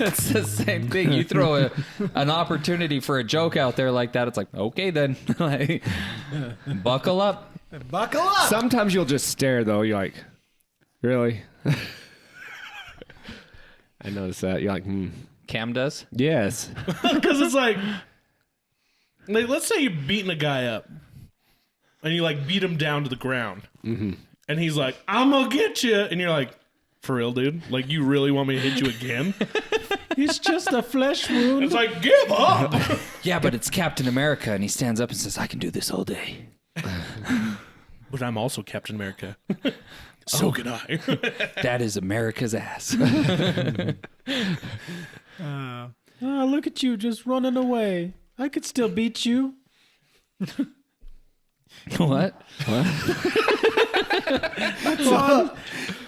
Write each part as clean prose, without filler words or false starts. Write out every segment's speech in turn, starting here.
It's the same thing. You throw an opportunity for a joke out there like that, it's like, okay, then. Like, buckle up. Buckle up. Sometimes you'll just stare, though. You're like, really? I noticed that. You're like, Cam does? yes. Because it's like, let's say you're beating a guy up and you like beat him down to the ground. Mm-hmm. And he's like, I'm going to get you. And you're like, for real, dude? Like, you really want me to hit you again? It's just a flesh wound. It's like, give up. Yeah, but it's Captain America, and he stands up and says, I can do this all day. But I'm also Captain America. So can I. That is America's ass. Oh, look at you just running away. I could still beat you. What?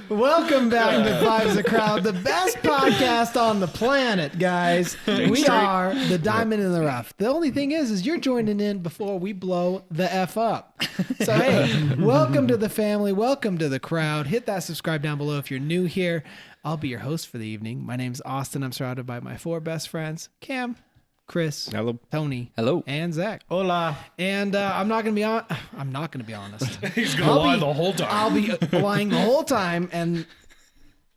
Welcome back to Five's a Crowd, the best podcast on the planet, guys. We are the diamond in the rough. The only thing is you're joining in before we blow the F up. So, hey, welcome to the family. Welcome to the crowd. Hit that subscribe down below if you're new here. I'll be your host for the evening. My name's Austin. I'm surrounded by my 4 best friends, Cam, Chris, Hello. Tony, Hello. and Zach. Hola. And I'm not gonna be honest. He's going to lie the whole time. I'll be lying the whole time, and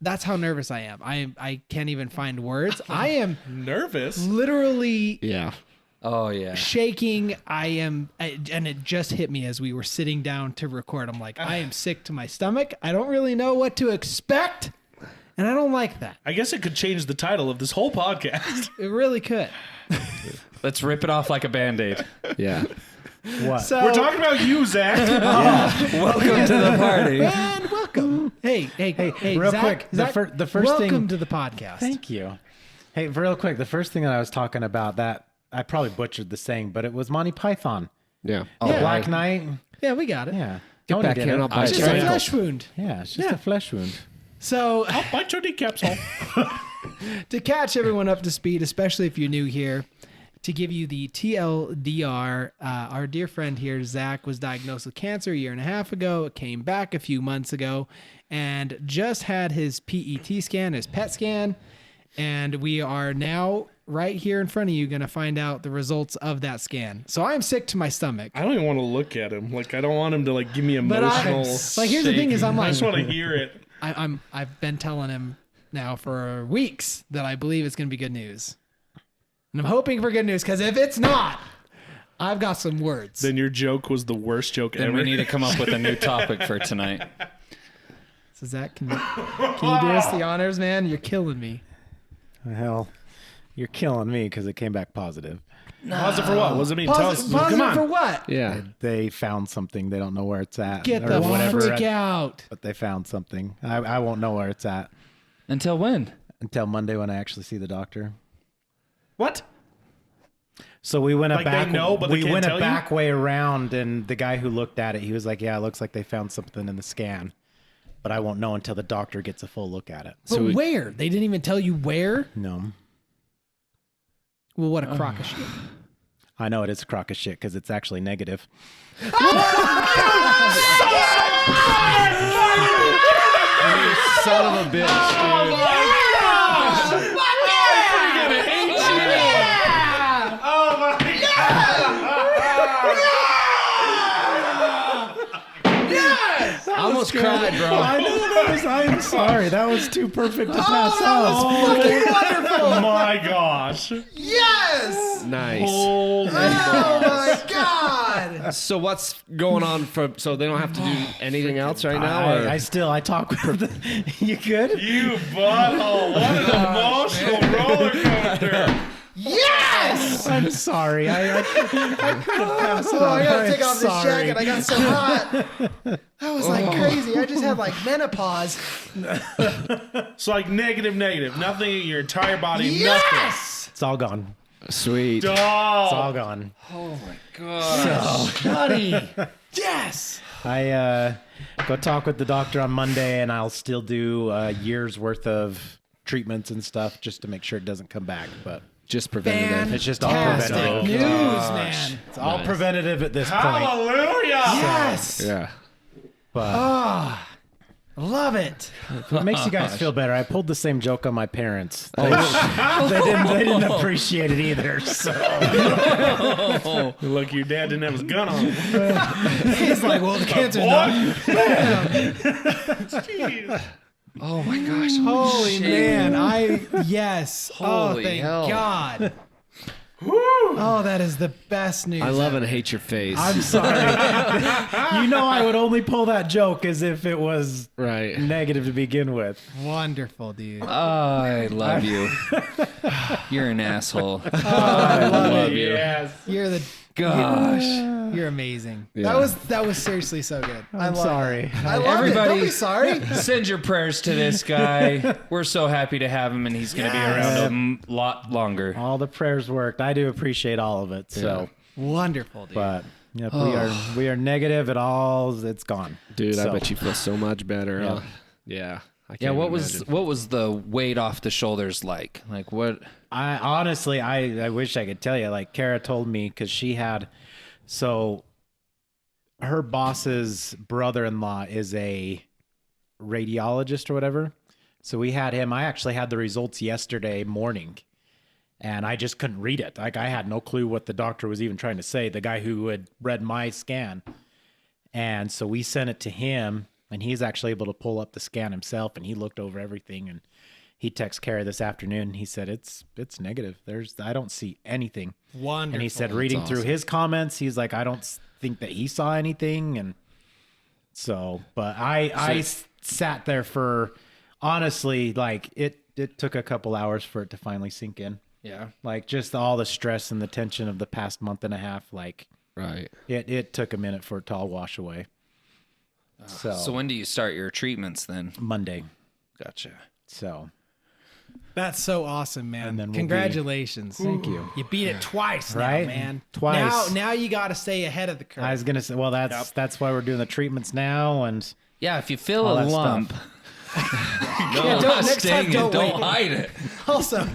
that's how nervous I am. I can't even find words. I am Nervous? literally Yeah. Oh, yeah. shaking. And it just hit me as we were sitting down to record. I'm like, I am sick to my stomach. I don't really know what to expect, and I don't like that. I guess it could change the title of this whole podcast. It really could. Let's rip it off like a Band-Aid. Yeah. What? So, We're talking about you, Zach. Welcome to the party. and welcome. Hey, real Zach, quick, the first welcome thing. to the podcast. Thank you. Hey, real quick, the first thing that I was talking about, that I probably butchered the saying, but it was Monty Python. Yeah. Oh, Yeah. Black Knight. Yeah, we got it. Yeah. Get Tony back did in, it. I'll buy It's it. just a Right. flesh wound. Yeah, it's just a flesh wound. So I'll bite your kneecaps off. to catch everyone up to speed, especially if you're new here, to give you the TLDR, our dear friend here, Zach, was diagnosed with cancer a year and a half ago. It came back a few months ago and just had his PET scan, his PET scan. And we are now right here in front of you going to find out the results of that scan. So I am sick to my stomach. I don't even want to look at him. Like, I don't want him to like give me But emotional. like, here's the thing is I'm I like, just want to hear it. I've been telling him now for weeks that I believe it's going to be good news. And I'm hoping for good news, because if it's not, I've got some words. Then your joke was the worst joke Then ever. we need to come up with a new topic for tonight. So Zach, can you do us the honors, man? You're killing me. Hell, you're killing me because it came back positive. Positive for what? What does it mean? Tell us. Come Positive on. for what? Yeah. They found something. They don't know where it's at. Get or the whatever. freak out. But they found something. I won't know where it's at Until when? until Monday when I actually see the doctor. What? So we went a Like, they back. know, but they we can't went tell a you? back way around, and the guy who looked at it, he was like, "Yeah, it looks like they found something in the scan, but I won't know until the doctor gets a full look at it." But where? They didn't even tell you where? No, Well, what a crock of shit. I know it is a crock of shit because it's actually negative. Son of a bitch, dude. I almost cried, bro. I know that was. I'm sorry. That was too perfect to pass up. Oh my gosh. Yes! Nice. Holy Oh my God! So what's going on so they don't have to do anything else right now? Or? I talk with the, you good? You butthole. What an emotional roller coaster. Yes! I'm sorry. I couldn't pass it Oh, up. I gotta I'm take off this sorry. jacket. I got so hot. That was like crazy. I just had like menopause. So like negative. Nothing in your entire body. Yes! It's all gone. Sweet. Nothing. It's Dog. all gone. Oh, my God. Buddy. Yes! I go talk with the doctor on Monday, and I'll still do a year's worth of treatments and stuff just to make sure it doesn't come back. But Just preventative. it's just all Fantastic preventative. news, man. It's all preventative at this point. Hallelujah. Yes! Yeah. But Love it. If it makes you guys feel better, I pulled the same joke on my parents. They didn't appreciate it either. So. Look, your dad didn't have his gun on him. He's like, well, the cancer's not. Jeez. Oh my gosh! Holy man! Yes. Holy thank hell. God. Oh, that is the best news. I love ever. and hate your face. I'm sorry. You know I would only pull that joke as if it was right. negative to begin with. Wonderful, dude. I love you. You're an asshole. I love you. Yes. You're the Gosh. You're amazing. Yeah. That was seriously so good. I'm sorry. I love Everybody- it. Don't be sorry. Send your prayers to this guy. We're so happy to have him, and he's going to be around a lot longer. All the prayers worked. I do appreciate all of it. So, Wonderful, dude. but yep, we are negative at all. It's gone, Dude, I So, bet you feel so much better. Yeah. Yeah. I Yeah, can't what imagine. was the weight off the shoulders like? Like what? I honestly, I wish I could tell you. Like Kara told me because she had, so her boss's brother-in-law is a radiologist or whatever. So we had him. I actually had the results yesterday morning, and I just couldn't read it. Like I had no clue what the doctor was even trying to say. The guy who had read my scan, and so we sent it to him, and he's actually able to pull up the scan himself, and he looked over everything, and he texted Kara this afternoon. He said it's negative. I don't see anything. Wonderful. And he said reading through his comments, he's like, I don't think that he saw anything. And so, but I sat there for, honestly, like it took a couple hours for it to finally sink in. Yeah. Like just all the stress and the tension of the past month and a half, like Right. it took a minute for it to all wash away. So when do you start your treatments then? Monday. Gotcha. So That's so awesome, man. And then we'll be- Congratulations. thank you. You beat it twice Right? now, man. Twice. Now you got to stay ahead of the curve. I was gonna say, well, that's why we're doing the treatments now, and Yeah, if you feel All a that lump, Yeah, don't- next time, don't don't wait. hide it. Also,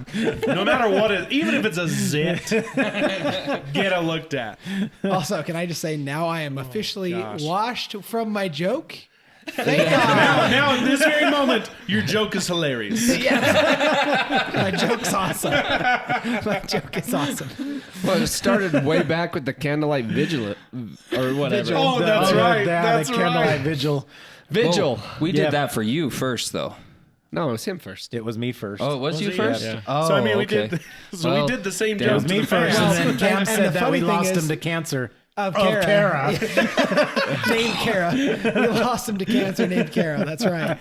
No matter what it, even if it's a zit, get it looked at. can I just say now I am officially gosh. washed from my joke? Thank God. Now, in this very moment, your joke is hilarious. My joke's awesome. My joke is awesome. Well, it started way back with the candlelight vigil or whatever. Oh, that's right. That's the candlelight right. vigil. Vigil. Well, we Yeah. did that for you first, though. No, it was him first. It was me first. Oh, it was you it? first? Yeah. Oh, So I mean, we okay. did. Well, We did the same damn. joke It was to me the first, fans. and then Cam and said the that we funny thing lost is- him to cancer. Of Kara. named Kara. We lost him to cancer named Kara. That's right.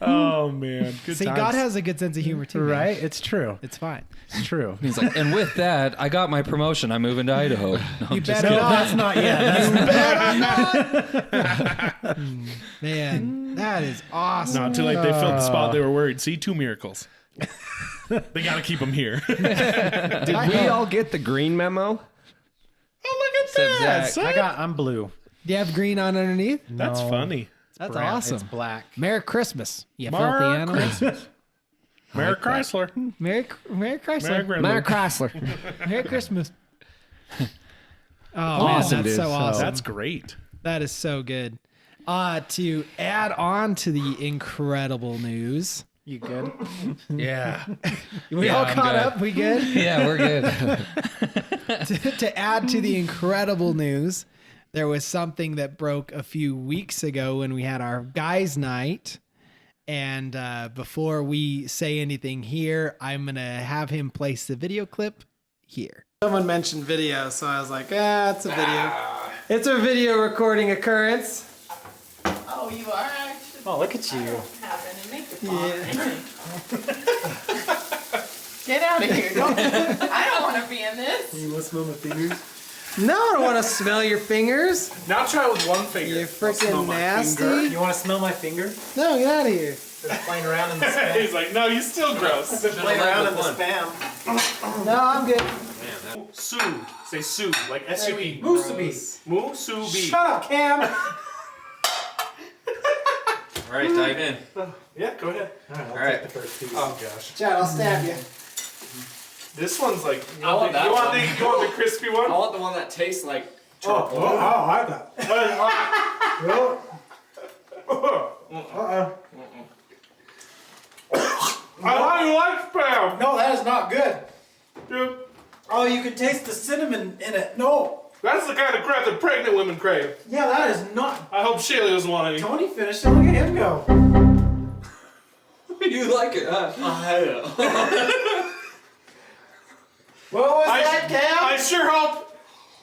Oh man, good See, times. God has a good sense of humor too. man. Right? It's true. It's fine. It's true. He's like, and with that, I got my promotion. I'm moving to Idaho. No, You I'm just better kidding. not. That's not yet. That's Man, that is awesome. Not too late. They filled the spot. They were worried. See, 2 miracles. They got to keep them here. Did we all get the green memo? Oh, look at Except that! Zach. son. I'm blue. Do you have green on underneath? That's No, funny. That's brown. awesome. It's black. Merry Christmas, you filthy Merry animal. Christmas. Merry Chrysler. Merry Chrysler. Merry Grindler. Chrysler. Merry Christmas. Oh, Awesome, man, that's dude. so awesome. That's great. That is so good. To add on to the incredible news, You good? Yeah. we Yeah, all I'm caught good. up. We good? Yeah, we're good. To add to the incredible news, there was something that broke a few weeks ago when we had our guys' night. And before we say anything here, I'm going to have him place the video clip here. Someone mentioned video, so I was like, it's a video. It's a video recording occurrence. Oh, you are actually Oh, look at you. having to make the Yeah. Get out of here. I don't want to be in this. You want to smell my fingers? No, I don't want to smell your fingers. Now try with one finger. You're freaking my nasty. finger. You want to smell my finger? No, get out of here. Playing around in the He's like, no, you're still gross. Playing around in the spam. No, I'm good. Sue. Say Sue. Like S-U-E. Musubi. Musubi. Shut up, Cam. All right, dive in. Yeah, go ahead. All right. Oh, gosh. Chad, I'll stab you. This one's like, you want want, that you, want one. the, you want the crispy one? want the one that tastes like Oh, I got. I like spam. No, that is not good. Dude, Oh, you can taste the cinnamon in it. No. that's the kind of crap that pregnant women crave. Yeah, that is not. I hope Shaylee doesn't want any. Tony finished it. Look at him go. You like it, huh? What was that, Cam? I sure hope,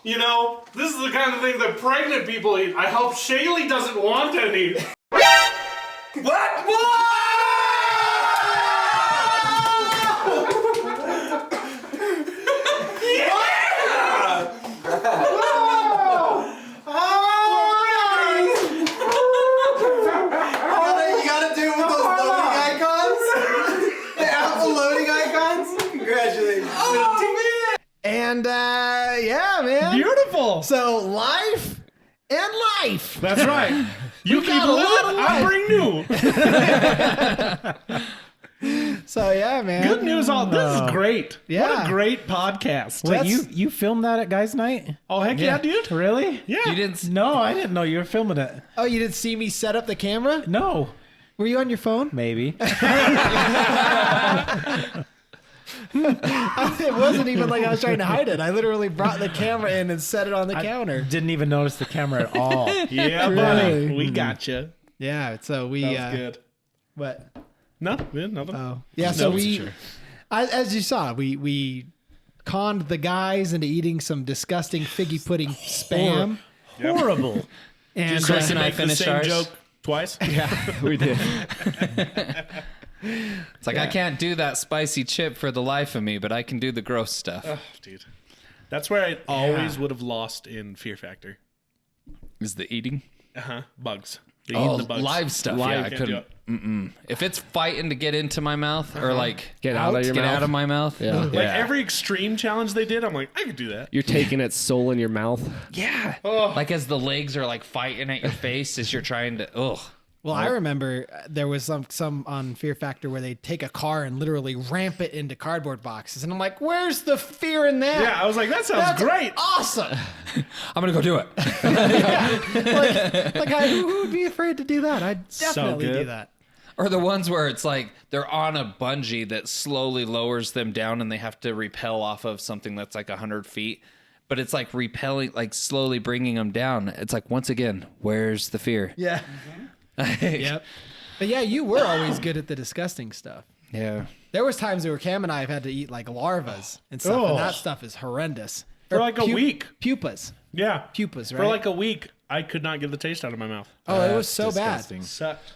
you know, this is the kind of thing that pregnant people eat. I hope Shaylee doesn't want any. What? And yeah, man. Beautiful. So life and life. That's right. You keep got a lot living, of I bring new. So yeah, man. Good news all. This is great. Yeah. What a great podcast. Wait, you filmed that at Guys Night? Oh, heck yeah, dude. Really? Yeah. You didn't. No, I didn't know you were filming it. Oh, you didn't see me set up the camera? No. Were you on your phone? Maybe. It wasn't even like I was trying to hide it. I literally brought the camera in and set it on the counter. Didn't even notice the camera at all. Yeah, Really? buddy. We got you. Yeah, so we That was good. what? No, yeah, nothing. Oh. Yeah, so No, we sure. as you saw, we conned the guys into eating some disgusting figgy pudding spam. Horrible. And Chris and I Make the finished same ours. joke twice. We did. It's like I can't do that spicy chip for the life of me, but I can do the gross stuff. Oh, dude. That's where I always would have lost in Fear Factor. Is the eating? Bugs. They Oh, eat the bugs. live stuff. Live, Yeah, I can't couldn't. do it. If it's fighting to get into my mouth or like Get out of your get mouth. out of my mouth, Yeah. Like every extreme challenge they did, I'm like, I could do that. You're taking its soul in your mouth. yeah. Oh. Like as the legs are like fighting at your face as you're trying to. Ugh. well, I remember there was some on Fear Factor where they take a car and literally ramp it into cardboard boxes, and I'm like, "Where's the fear in that?" Yeah, I was like, that sounds That's great. awesome. I'm gonna go do it. Who would be afraid to do that? I'd definitely do good. that. Or the ones where it's like they're on a bungee that slowly lowers them down and they have to repel off of something that's like 100 feet. But it's like repelling, like slowly bringing them down. It's like, once again, where's the fear? Yeah. Yep. But yeah, you were always good at the disgusting stuff. Yeah. There was times where Cam and I have had to eat like larvas and stuff, Oh. and that stuff is horrendous. For like a week. Pupas. Yeah. Pupas, right? For like a week, I could not get the taste out of my mouth. oh, it was so Disgusting. Sucked. bad.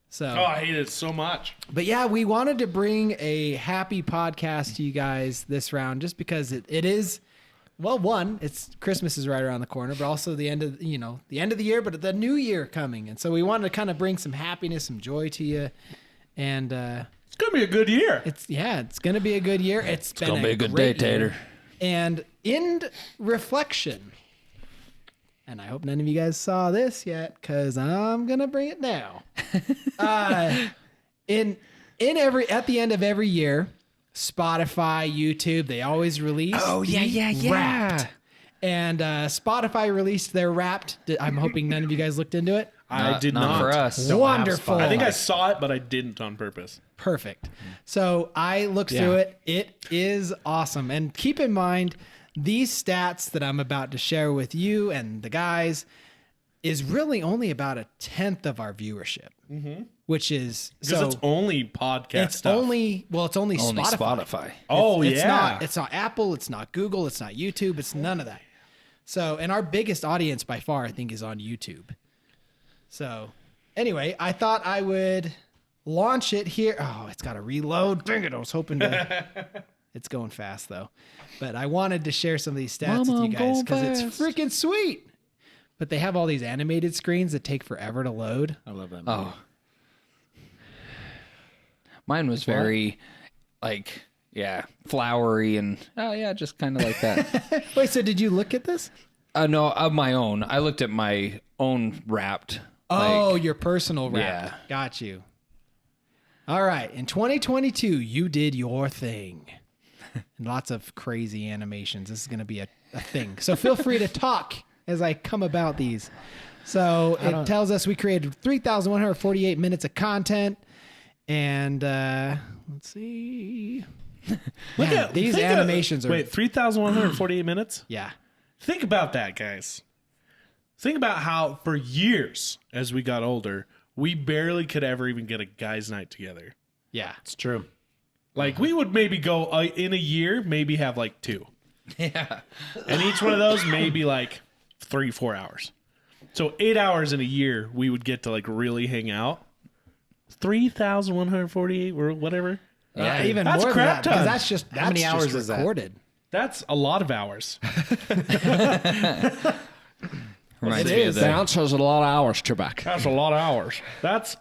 So, Oh, I hate it so much. but yeah, we wanted to bring a happy podcast to you guys this round, just because it is. Well, one, it's Christmas is right around the corner, but also the end of the end of the year, but the new year coming, and so we wanted to kind of bring some happiness, some joy to you, and It's going to be a good year. it's gonna be a good year. It's been Gonna be a good day, great year. Tater. And in reflection, and I hope none of you guys saw this yet, because I'm gonna bring it now. In at the end of every year, Spotify, YouTube, they always release. Wrapped. And Spotify released their Wrapped. I'm hoping none of you guys looked into it. I did not. for us. Wonderful. I think I saw it, but I didn't on purpose. Perfect. So I looked through it. It is awesome. And keep in mind, these stats that I'm about to share with you and the guys is really only about 1/10 of our viewership, which is Because it's only podcast it's stuff. only Spotify. Spotify. Oh, It's yeah. It's not Apple. It's not Google. It's not YouTube. It's none of that. So, and our biggest audience by far, I think, is on YouTube. So, anyway, I thought I would launch it here. Oh, it's got to reload. Dang it. I was hoping to. It's going fast, though. But I wanted to share some of these stats with you guys because it's freaking sweet. But they have all these animated screens that take forever to load. I love that movie. Oh. Mine was very, like, flowery and, just kind of like that. Wait, so did you look at this? No, of my own. I looked at my own Wrapped. Oh, like, your personal wrap. Yeah. Got you. All right. In 2022, you did your thing. And lots of crazy animations. This is going to be a thing. So feel free to talk as I come about these. So it tells us we created 3,148 minutes of content. And let's see. Look Man, at these think animations are. Wait, 3,148 minutes? Yeah. Think about that, guys. Think about how for years as we got older, we barely could ever even get a guys' night together. Yeah. It's true. Like we would maybe go in a year, maybe have like 2. Yeah. And each one of those maybe like 3-4 hours. So 8 hours in a year we would get to like really hang out. 3,148 or whatever. Yeah. Even That's more than crap that, because ton. that's just How many just hours is that? recorded. That's a lot of hours. Reminds It me is. of the Bounce has a lot of hours, Trebek. That's a lot of hours. That's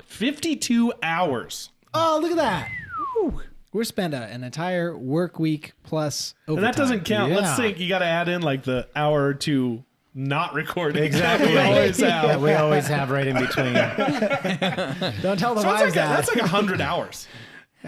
52 hours. Oh, look at that. Woo. We're spending an entire work week plus overtime. And that doesn't count. Yeah. Let's think you got to add in like the hour or two not recording. Exactly. We always have. Yeah, we always have right in between. Don't tell the So wives that. that's like 100 hours.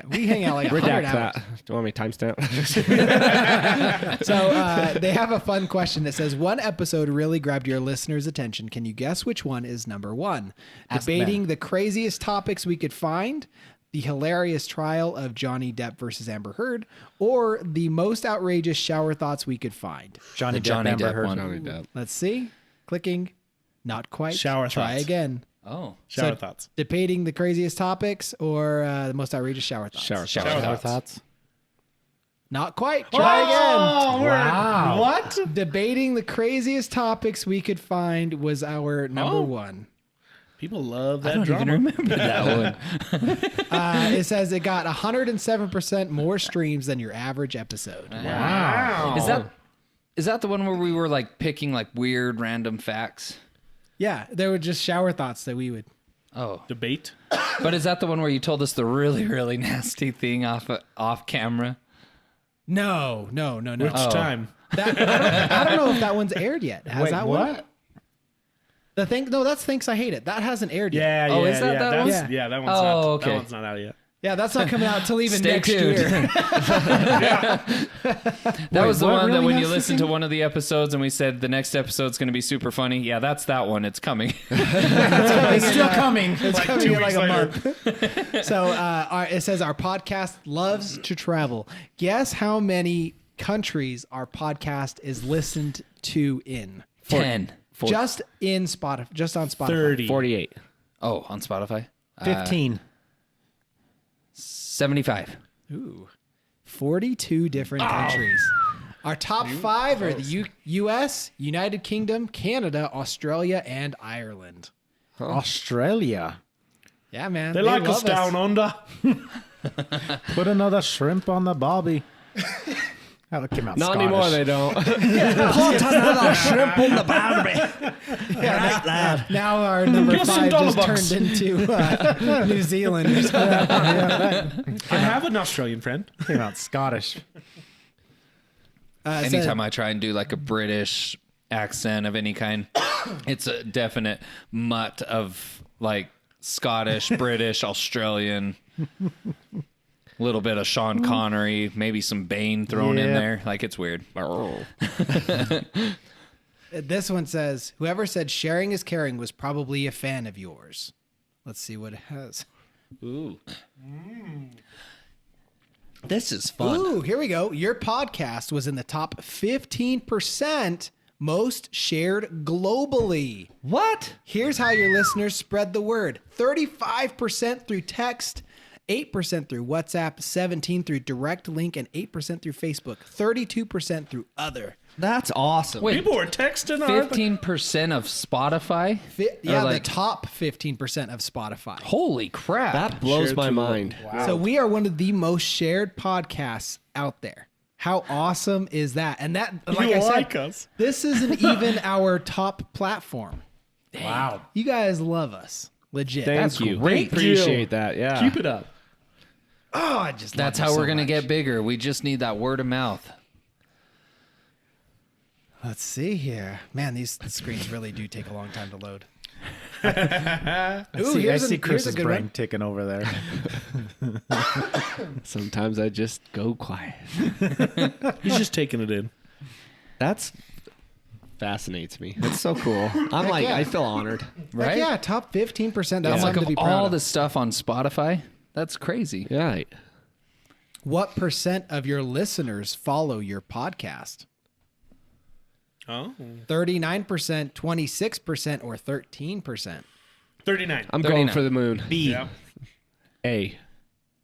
We hang out like 100 Redact hours. that. Do you want me to timestamp? So they have a fun question that says, one episode really grabbed your listeners' attention. Can you guess which one is number one? Ask Debating Ben. the craziest topics we could find, the hilarious trial of Johnny Depp versus Amber Heard, or the most outrageous shower thoughts we could find. Johnny The Johnny Depp, Amber Depp Heard. one. Johnny Depp. Let's see. Clicking. Not quite. Shower Try thoughts. again. Oh. Shower So, thoughts. Debating the craziest topics or the most outrageous shower thoughts? Shower Shower Shower thoughts. thoughts. Not quite. Try again. Oh, Wow. What? Debating the craziest topics we could find was our number Oh. one. People love I that don't drama. even remember that one. It says it got 107% more streams than your average episode. Wow. Is that the one where we were like picking like weird random facts? Yeah, there were just shower thoughts that we would. Oh. Debate. But is that the one where you told us the really, really nasty thing off camera? No. Which time? I don't know if that one's aired yet. Has Wait, that what? one? The thing? No, that's Thinks I Hate It. That hasn't aired yet. Yeah, Oh, yeah, is that yeah. that That's- one? Yeah, that one's Oh, not. okay. That one's not out yet. Yeah, that's not coming out till even Stay next tuned. year. That was the what one that really when you nasty listen thing? to one of the episodes and we said the next episode's going to be super funny. Yeah, that's that one. It's coming. It's still coming. It's Like coming 2 in like weeks a later. month. So it says our podcast loves to travel. Guess how many countries our podcast is listened to in? 10. Just in Spotify. Just on Spotify. 30. 48. Oh, on Spotify? 15. 75. Ooh. 42 different countries. Our top 5 are the U.S., United Kingdom, Canada, Australia, and Ireland. Australia. Yeah, man. They like love us down under. Put another shrimp on the bobby. That came out Not Scottish. anymore, they don't. Now our number Give us some 5 dollar just bucks. turned into New Zealand. or something. I have an Australian friend. Came out Scottish. It says- Anytime I try and do like a British accent of any kind, it's a definite mutt of like Scottish, British, Australian. Little bit of Sean Connery, maybe some Bane thrown in Yeah. there. Like it's weird. This one says, whoever said sharing is caring was probably a fan of yours. Let's see what it has. Ooh. This is fun. Ooh, here we go. Your podcast was in the top 15% most shared globally. What? Here's how your listeners spread the word. 35% through text, 8% through WhatsApp, 17% through direct link, and 8% through Facebook, 32% through other. That's awesome. Wait, People were texting. our- 15% of Spotify? Yeah, like- the top 15% of Spotify. Holy crap. that blows Shared my to- mind. So we are one of the most shared podcasts out there. How awesome is that? And that, like You I said, like us. this isn't even our top platform. Wow. You guys love us. Legit. Thank That's you. great. Appreciate that. Yeah. Keep it up. Oh, I just That's love how you we're so going to much. get bigger. We just need that word of mouth. Let's see here. Man, these screens really do take a long time to load. I Ooh, see here's a Chris's good brain one. ticking over there. Sometimes I just go quiet. He's just taking it in. That's fascinates me. It's so cool. I'm like, yeah. I feel honored. Right? Right? Yeah, top 15%. That's I'm something like, to of be proud all of. the stuff on Spotify, that's crazy. Yeah. What percent of your listeners follow your podcast? Oh. 39%, 26%, or 13%? 39. I'm going 39. for the moon. B. Yeah. A.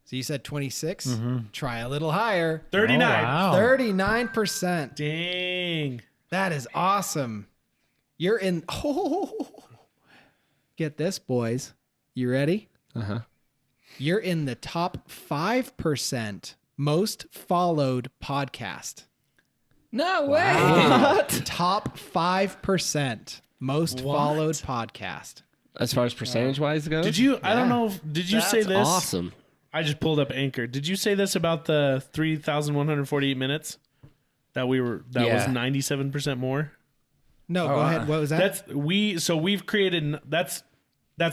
So you said 26? Try a little higher. 39. Wow. 39%. Dang. That is awesome. You're in. Get this, boys. You ready? Uh-huh. You're in the top 5% most followed podcast. No way. Top 5% most followed podcast. As far as percentage-wise goes? Did you? I don't know. Did you say That's this? awesome. I just pulled up Anchor. Did you say this about the 3,148 minutes? That we were. That was Yeah. 97% more. No, go ahead. What was that? That's we. So we've created. That's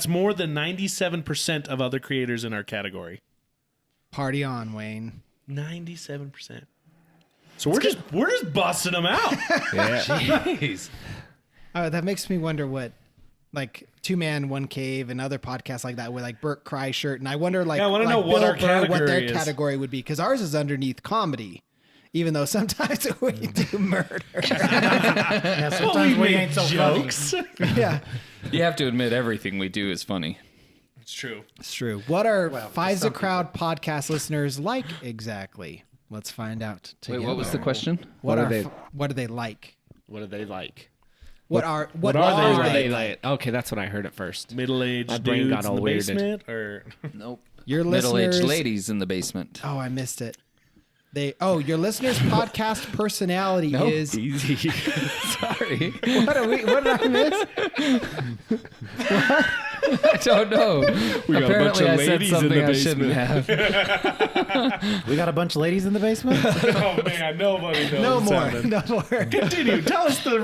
more than 97% of other creators in our category. Party on, Wayne. 97%. So we're just busting them out. Jeez. That makes me wonder what, like, Two Man, One Cave and other podcasts like that with like Burt Kreischer. And I wonder, like, Yeah, I wanna know like what Bill our Burr, what their category is. category would be, because ours is underneath comedy, even though sometimes we do murder. Yeah, sometimes we ain't so jokes. Yeah, You have to admit everything we do is funny. It's true. it's true. What are FISA Crowd podcast listeners like exactly? Let's find out together. Wait, what was the question? What are are they- what do they like? What are they like? What are are they What like? are they like? Okay, that's what I heard at first. Middle-aged My brain dudes got in all the weirded. basement, or Nope. Your Middle-aged listeners? ladies in the basement. Oh, I missed it. Your listeners' podcast personality is. Easy. Sorry. What did I miss? I don't know. got a bunch Apparently of I said ladies in something the I shouldn't have. We got a bunch of ladies in the basement? oh man, nobody knows. No what's more. happening. No more. Continue. Tell us the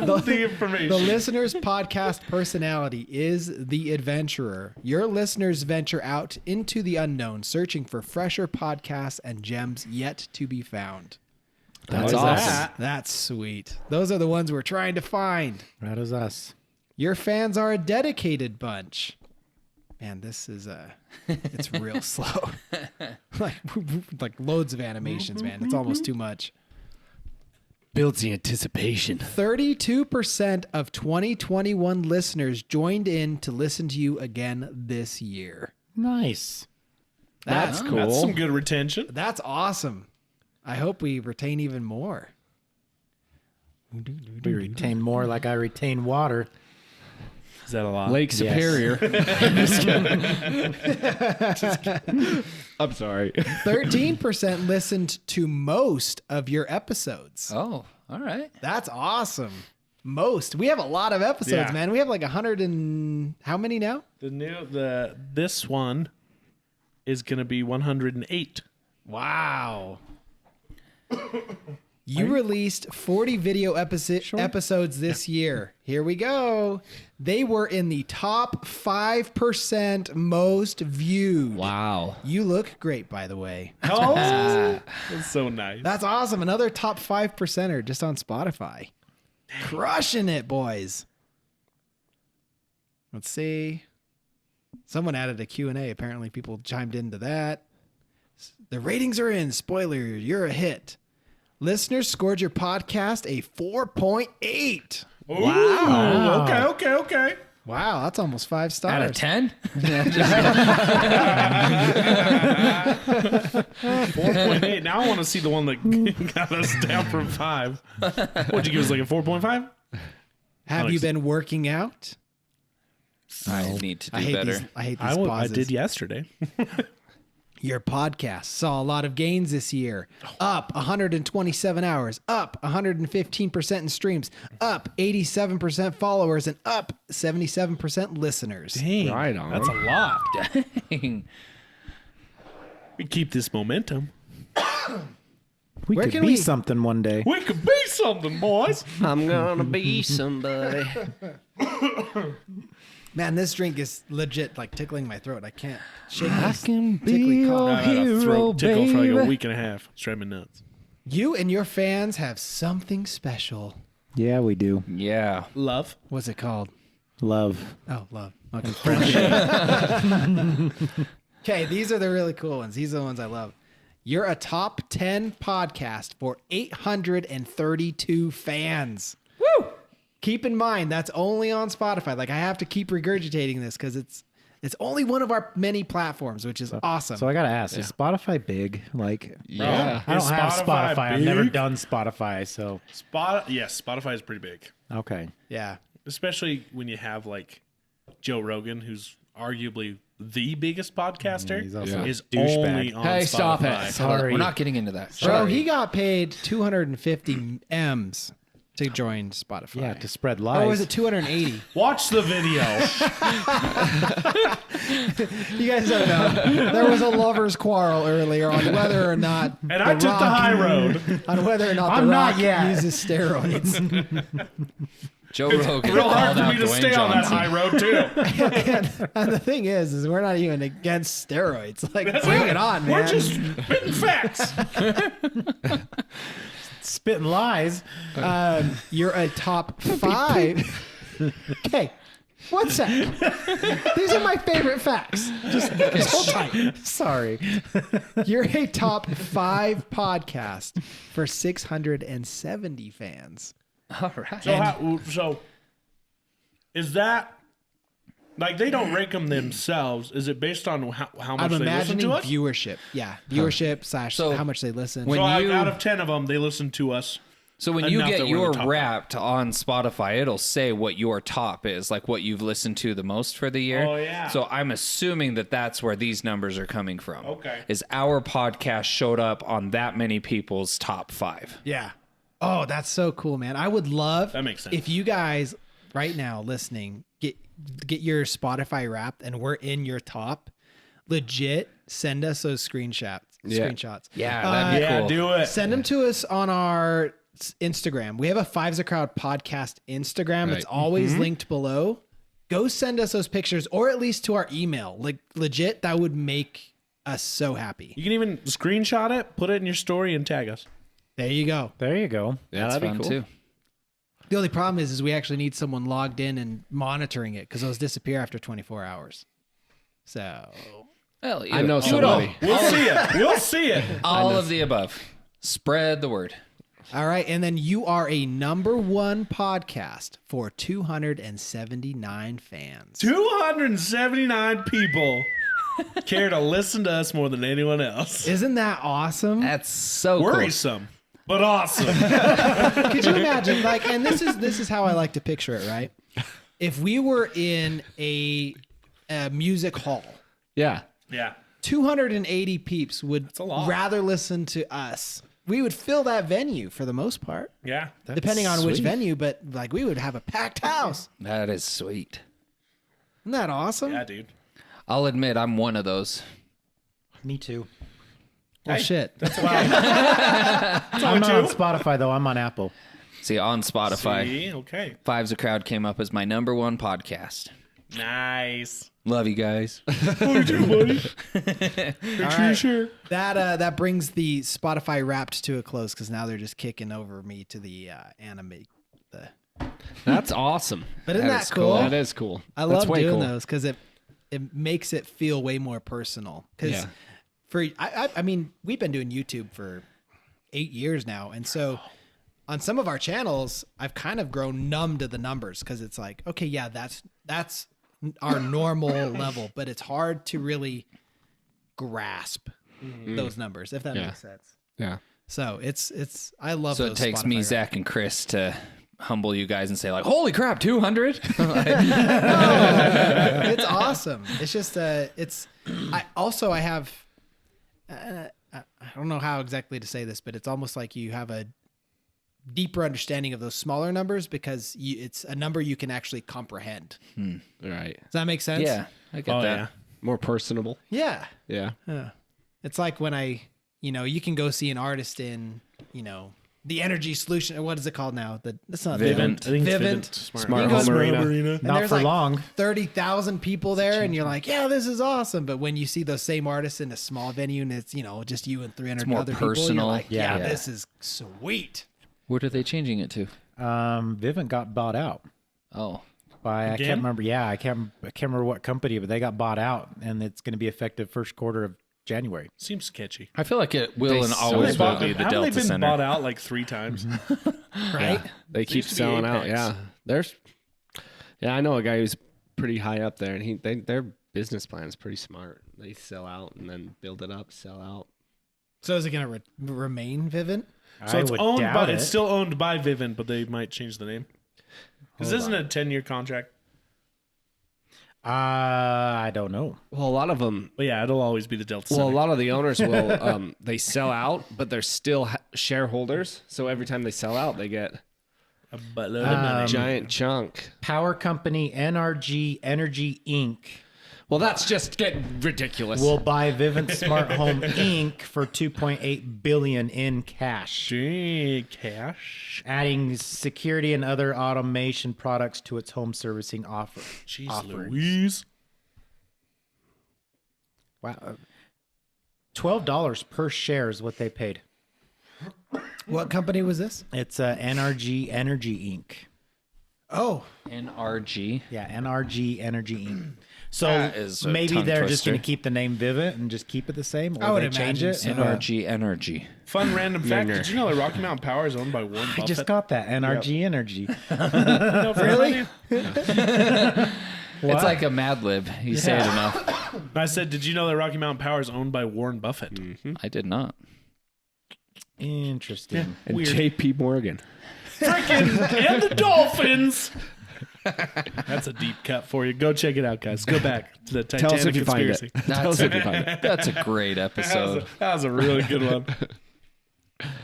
information. The listener's podcast personality is the adventurer. Your listeners venture out into the unknown, searching for fresher podcasts and gems yet to be found. That's What is awesome. that? That's sweet. Those are the ones we're trying to find. That is us. Your fans are a dedicated bunch. Man, this is it's real slow. like loads of animations, man. It's almost too much. Builds the anticipation. 32% of 2021 listeners joined in to listen to you again this year. Nice. That's cool. That's some good retention. That's awesome. I hope we retain even more. We retain more like I retain water. Is that a lot? Lake Superior. I'm sorry. 13% listened to most of your episodes. Oh, all right. That's awesome. Most. We have a lot of episodes, Yeah. man. We have like 100 and how many now? This one is gonna be 108. Wow. You released 40 video episodes this year. Here we go. They were in the top 5% most viewed. Wow. You look great, by the way. Oh, that's so nice. That's awesome. Another top 5%er just on Spotify. Crushing it, boys. Let's see. Someone added a Q&A. Apparently people chimed into that. The ratings are in. Spoiler, you're a hit. Listeners scored your podcast a 4.8. Wow. Okay. Wow, that's almost 5 stars. Out of 10? 4.8. Now I want to see the one that got us down from 5. What'd you give us, like a 4.5? Have you been working out? I need to do I hate better. these. I hate these I pauses. did yesterday. Your podcast saw a lot of gains this year. Up 127 hours, up 115% in streams, up 87% followers, and up 77% listeners. Dang, Right on. That's a lot. Dang. We keep this momentum. We Where could can be we- something one day. We could be something, boys. I'm gonna be somebody. Man, this drink is legit like tickling my throat. I can't shake I this can tickly be cough. your I had a hero, throat tickle for like a baby. week and a half. It's driving me nuts. You and your fans have something special. Yeah, we do. Yeah. Love. What's it called? Love. Oh, love. Okay. Okay, these are the really cool ones. These are the ones I love. You're a top 10 podcast for 832 fans. Woo! Keep in mind, that's only on Spotify. Like, I have to keep regurgitating this because it's only one of our many platforms, which is awesome. So I gotta ask, is Spotify big? Like, Yeah. I don't Is have Spotify Spotify. I've never big? done Spotify, so Yes, Spotify is pretty big, okay. yeah. especially when you have like Joe Rogan, who's arguably the biggest podcaster, he's also is a douchebag. only on Hey, Spotify. stop it. Sorry. We're not getting into that. Bro, he got paid 250 M's to join Spotify. Yeah, to spread lies. Or was it 280? Watch the video. You guys don't know. There was a lover's quarrel earlier on whether or not And I took the high road. on whether or not I'm The not Rock yet. uses steroids. Joe Rogan. Real hard called for out me to Dwayne stay on that Johnson. high road too. And the thing is we're not even against steroids. Like, bring it on, man. We're just spitting facts. spitting lies? You're a top 5. Okay. One sec. These are my favorite facts. Just hold tight. Sorry. You're a top 5 podcast for 670 fans. All right. So is that like they don't rank them themselves? Is it based on how much I'm they listen imagining to us? viewership. Yeah, viewership slash So how much they listen. when So like, you- out of 10 of them, they listen to us. So when you Enough get that we're in your the top Wrapped on Spotify, it'll say what your top is, like what you've listened to the most for the year. Oh, yeah. So I'm assuming that that's where these numbers are coming from. Okay. Is our podcast showed up on that many people's top 5? Yeah. Oh, that's so cool, man. I would love That makes sense. if you guys right now listening get your Spotify Wrapped and we're in your top. Legit, send us those screenshots. Yeah, that'd be Yeah, cool. do it. Send them to us on our Instagram. We have a Fives a Crowd podcast Instagram. It's Right. always linked below. Go send us those pictures, or at least to our email. Like, legit, that would make us so happy. You can even screenshot it, put it in your story, and tag us. There you go. There you go. Yeah, That's that'd fun be cool. too. The only problem is we actually need someone logged in and monitoring it because those disappear after 24 hours. So Well, I know do it all. somebody. We'll see it. We'll see it. All of the above. Spread the word. all right, and then you are a #1 podcast for 279 fans. 279 people care to listen to us more than anyone else. Isn't that awesome? That's so cool. Worrisome, but awesome. Could you imagine? Like, and this is how I like to picture it, right? If we were in a music hall, Yeah. Yeah. 280 peeps would a lot. rather listen to us. We would fill that venue for the most part, Yeah. depending on which sweet. venue, but like we would have a packed house. That is sweet. Isn't that awesome? Yeah, dude. I'll admit I'm one of those. Me too. Well, shit. I'm not on Spotify though. I'm on Apple. See, on Spotify, See? Okay. Fives a Crowd came up as my #1 podcast. Nice. Love you guys. Make sure you share. That brings the Spotify Wrapped to a close because now they're just kicking over me to the anime. That's awesome. But isn't That that is cool? That is cool. I That's love way doing cool. those because it makes it feel way more personal. Because Yeah. I mean, we've been doing YouTube for 8 years now, and so on some of our channels, I've kind of grown numb to the numbers because it's like, okay, yeah, that's our normal level, but it's hard to really grasp those numbers, if that Yeah. makes sense. Yeah. So it's I love. So it those takes Spotify me, Wrapped. Zach, and Chris to humble you guys and say like, "Holy crap, 200!" It's awesome. It's just I have I don't know how exactly to say this, but it's almost like you have a deeper understanding of those smaller numbers because it's a number you can actually comprehend. Right. Does that make sense? Yeah, I get Oh, that. yeah. More personable. Yeah. Yeah. It's like when you can go see an artist in, the Energy Solution, or what is it called now? That's not Vivint. I think it's Vivint. Smart You go Home to Arena. And Not there's for like long. 30,000 people there, and you're like, yeah, this is awesome. But when you see those same artists in a small venue and it's, just you and 300 more other people, personal. you're like, yeah, Yeah. this is sweet. What are they changing it to? Vivint got bought out Oh, by I Again? can't remember. Yeah, I can't remember what company, but they got bought out, and it's going to be effective first quarter of January. Seems sketchy. I feel like it will and They always bought- will be the Haven't Delta they been Center. bought out like 3 times? Right? They keep used to be selling out. Apex. Yeah, I know a guy who's pretty high up there, and their business plan is pretty smart. They sell out and then build it up, sell out. So is it going to remain Vivint? So I it's would owned doubt by it. it's still owned by Vivint, but they might change the name. Because isn't it a 10-year contract? I don't know. Well, a lot of them. But yeah, it'll always be the Delta Center. Well, a lot of the owners will. They sell out, but they're still shareholders. So every time they sell out, they get a buttload of money. giant chunk. Power company NRG Energy Inc. Well, that's just getting ridiculous. will buy Vivint Smart Home Inc. for $2.8 billion in cash, Gee, cash. adding security and other automation products to its home servicing offer. Jeez offerings. Louise. Wow. $12 per share is what they paid. What company was this? It's NRG Energy Inc. Oh, NRG. Yeah, NRG Energy Inc. So That is a maybe tongue they're just twister. going to keep the name Vivint and just keep it the same, or I would they change it. imagine so. NRG Energy. Fun random fact. Did you know that Rocky Mountain Power is owned by Warren Buffett? I just got that NRG Energy. No, really? It's like a Mad Lib. You say it enough. I said, did you know that Rocky Mountain Power is owned by Warren Buffett? I did not. Interesting. and weird. J.P. Morgan. And the Dolphins. That's a deep cut for you. Go check it out, guys. Go back to the Titanic Tell us if you find conspiracy. it. Tell us if you find it. That's a great episode. That was a really good one.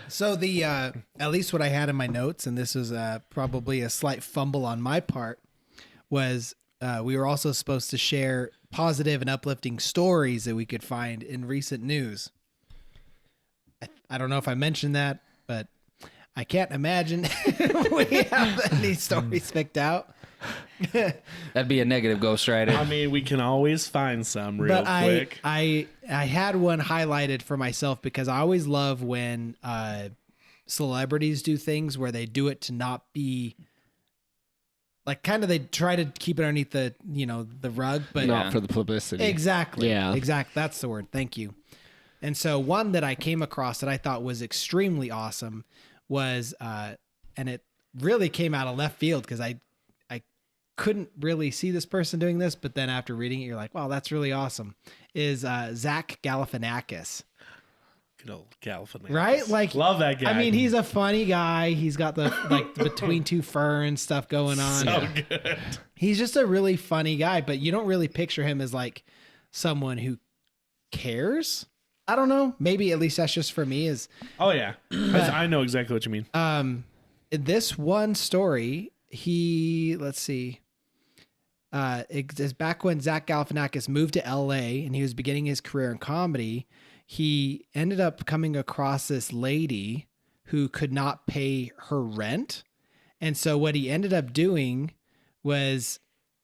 So the at least what I had in my notes, and this was probably a slight fumble on my part, was we were also supposed to share positive and uplifting stories that we could find in recent news. I don't know if I mentioned that, but I can't imagine we have any stories picked out. That'd be a negative Ghost Rider. I mean, we can always find some real But quick. I had one highlighted for myself because I always love when celebrities do things where they do it to not be like kind of they try to keep it underneath the the rug, but Not for the publicity. exactly, Yeah. exactly. That's the word. Thank you. And so one that I came across that I thought was extremely awesome was, and it really came out of left field because I couldn't really see this person doing this, but then after reading it, you're like, wow, that's really awesome. Is Zach Galifianakis, Good old Galifianakis. right? Like, Love that guy. I mean, he's a funny guy. He's got the like between two ferns stuff going on. so good. He's just a really funny guy, but you don't really picture him as like someone who cares. I don't know. Maybe at least that's just for me. Is Oh, yeah. I know exactly what you mean. this one story? Let's see. It is back when Zach Galifianakis moved to LA and he was beginning his career in comedy. He ended up coming across this lady who could not pay her rent, and so what he ended up doing was,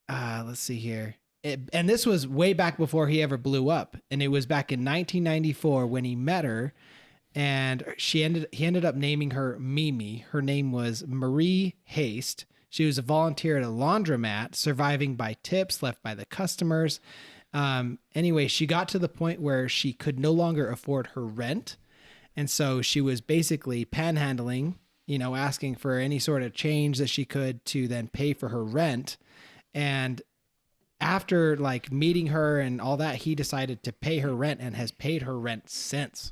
let's see here. And this was way back before he ever blew up. And it was back in 1994 when he met her, and he ended up naming her Mimi. Her name was Marie Haste. She was a volunteer at a laundromat, surviving by tips left by the customers. Anyway, she got to the point where she could no longer afford her rent. And so she was basically panhandling, asking for any sort of change that she could to then pay for her rent. And after like meeting her and all that, he decided to pay her rent and has paid her rent since.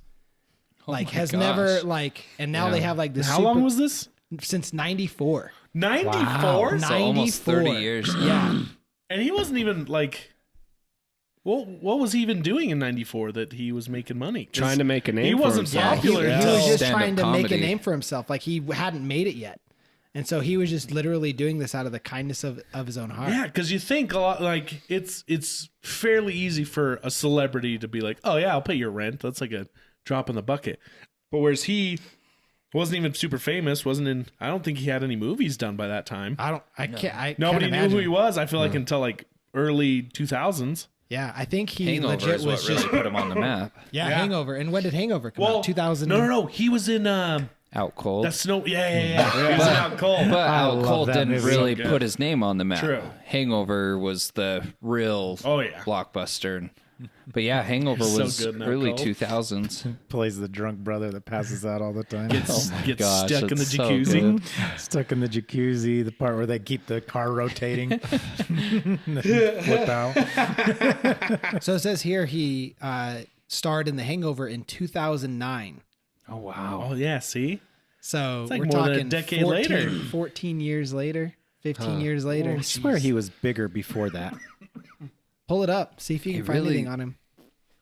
my Has gosh. never like, and now they have like this. How long was this? Since 94? 94? So almost 30 94. years. Yeah. And he wasn't even like... What was he even doing in 94 that he was making money? 'Cause Trying to make a name he for wasn't himself. popular. He until- was just Stand-up trying to make a comedy. name for himself. Like he hadn't made it yet. And so he was just literally doing this out of the kindness of his own heart. Yeah, because you think a lot like it's fairly easy for a celebrity to be like, oh yeah, I'll pay your rent. That's like a drop in the bucket. But whereas he wasn't even super famous, I don't think he had any movies done by that time. Nobody knew who he was. I feel like until like early 2000s. Yeah, I think he Hangover legit is what was really just put him on the map. Hangover. And when did Hangover come out? 2000. No. He was in Out Cold. That's no. Yeah. He's out cold. But I Out love Cold that didn't movie. really So good. put his name on the map. True. Hangover was the real blockbuster. But yeah, Hangover So was good in Out early Cold. 2000s. Plays the drunk brother that passes out all the time. Gets gosh, stuck in the it's so jacuzzi. good. Stuck in the jacuzzi, the part where they keep the car rotating. And then flip out. So it says here he starred in The Hangover in 2009. Oh, wow. Oh yeah, see. So like we're more than a talking decade 14, later. 14 years later, 15 years later. I swear he was bigger before that. Pull it up. See if you can find really- anything on him.